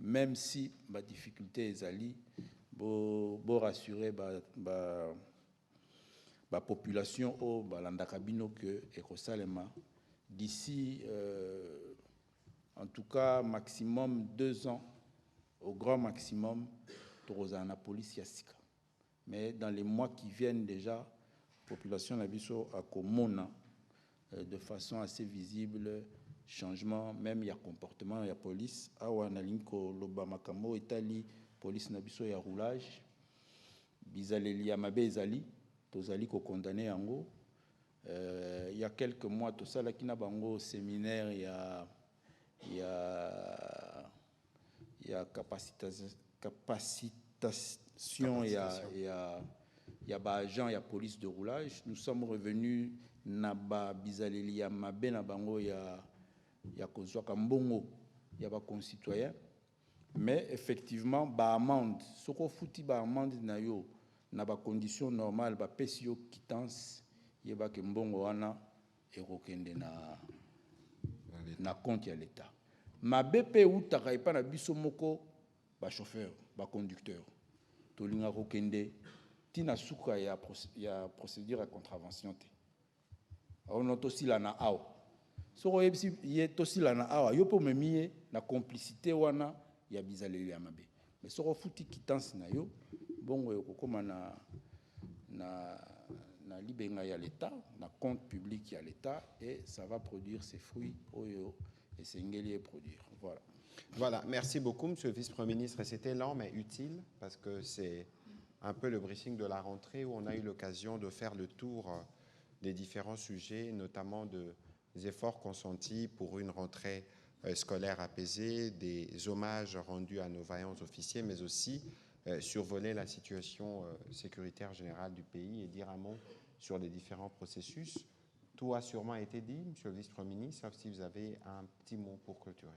même si ba difficulté ezali bo rassurer la population au balandakabino que ekosalema d'ici en tout cas maximum 2 ans au grand maximum torozana police yassika. Mais dans les mois qui viennent déjà population nabiso a komona de façon assez visible changement même ya comportement ya police awa na linko loba makamo etali police nabiso ya roulage bizaleli ya mabe ezali tozali ko condamner yango. Il y a quelques mois tout ça là qui n'a bango séminaire ya capacitation ya ba agent ya police de roulage. Nous sommes revenus na ba bizaleli ya mabe na bango ya kozwa kambongo ya ba concitoyens, mais effectivement ba amende soko futi ba amende na yo na ba condition normale ba pesi yo quittance yeba ke mbongo wana ekokende na compte ya l'État. Mabe pe utaka epa na biso moko ba chauffeur ba conducteur tolinga kokende tina suka ya procédure à contravention te on tosila na awa soko yebisi ye tosila na awa yo po memie na complicité wana ya bizaleli ya mabe, mais soko futi quittance na yo bongo ekokoma na libenga ya l'État, na compte public ya l'État, et ça va produire ses fruits et s'engelier produire. Voilà. Voilà, merci beaucoup, Monsieur le Vice-Premier ministre. C'était lent mais utile parce que c'est un peu le briefing de la rentrée où on a eu l'occasion de faire le tour des différents sujets, notamment des efforts consentis pour une rentrée scolaire apaisée, des hommages rendus à nos vaillants officiers, mais aussi survoler la situation sécuritaire générale du pays et dire un mot sur les différents processus. Tout a sûrement été dit, Monsieur le Vice-Premier ministre, sauf si vous avez un petit mot pour clôturer.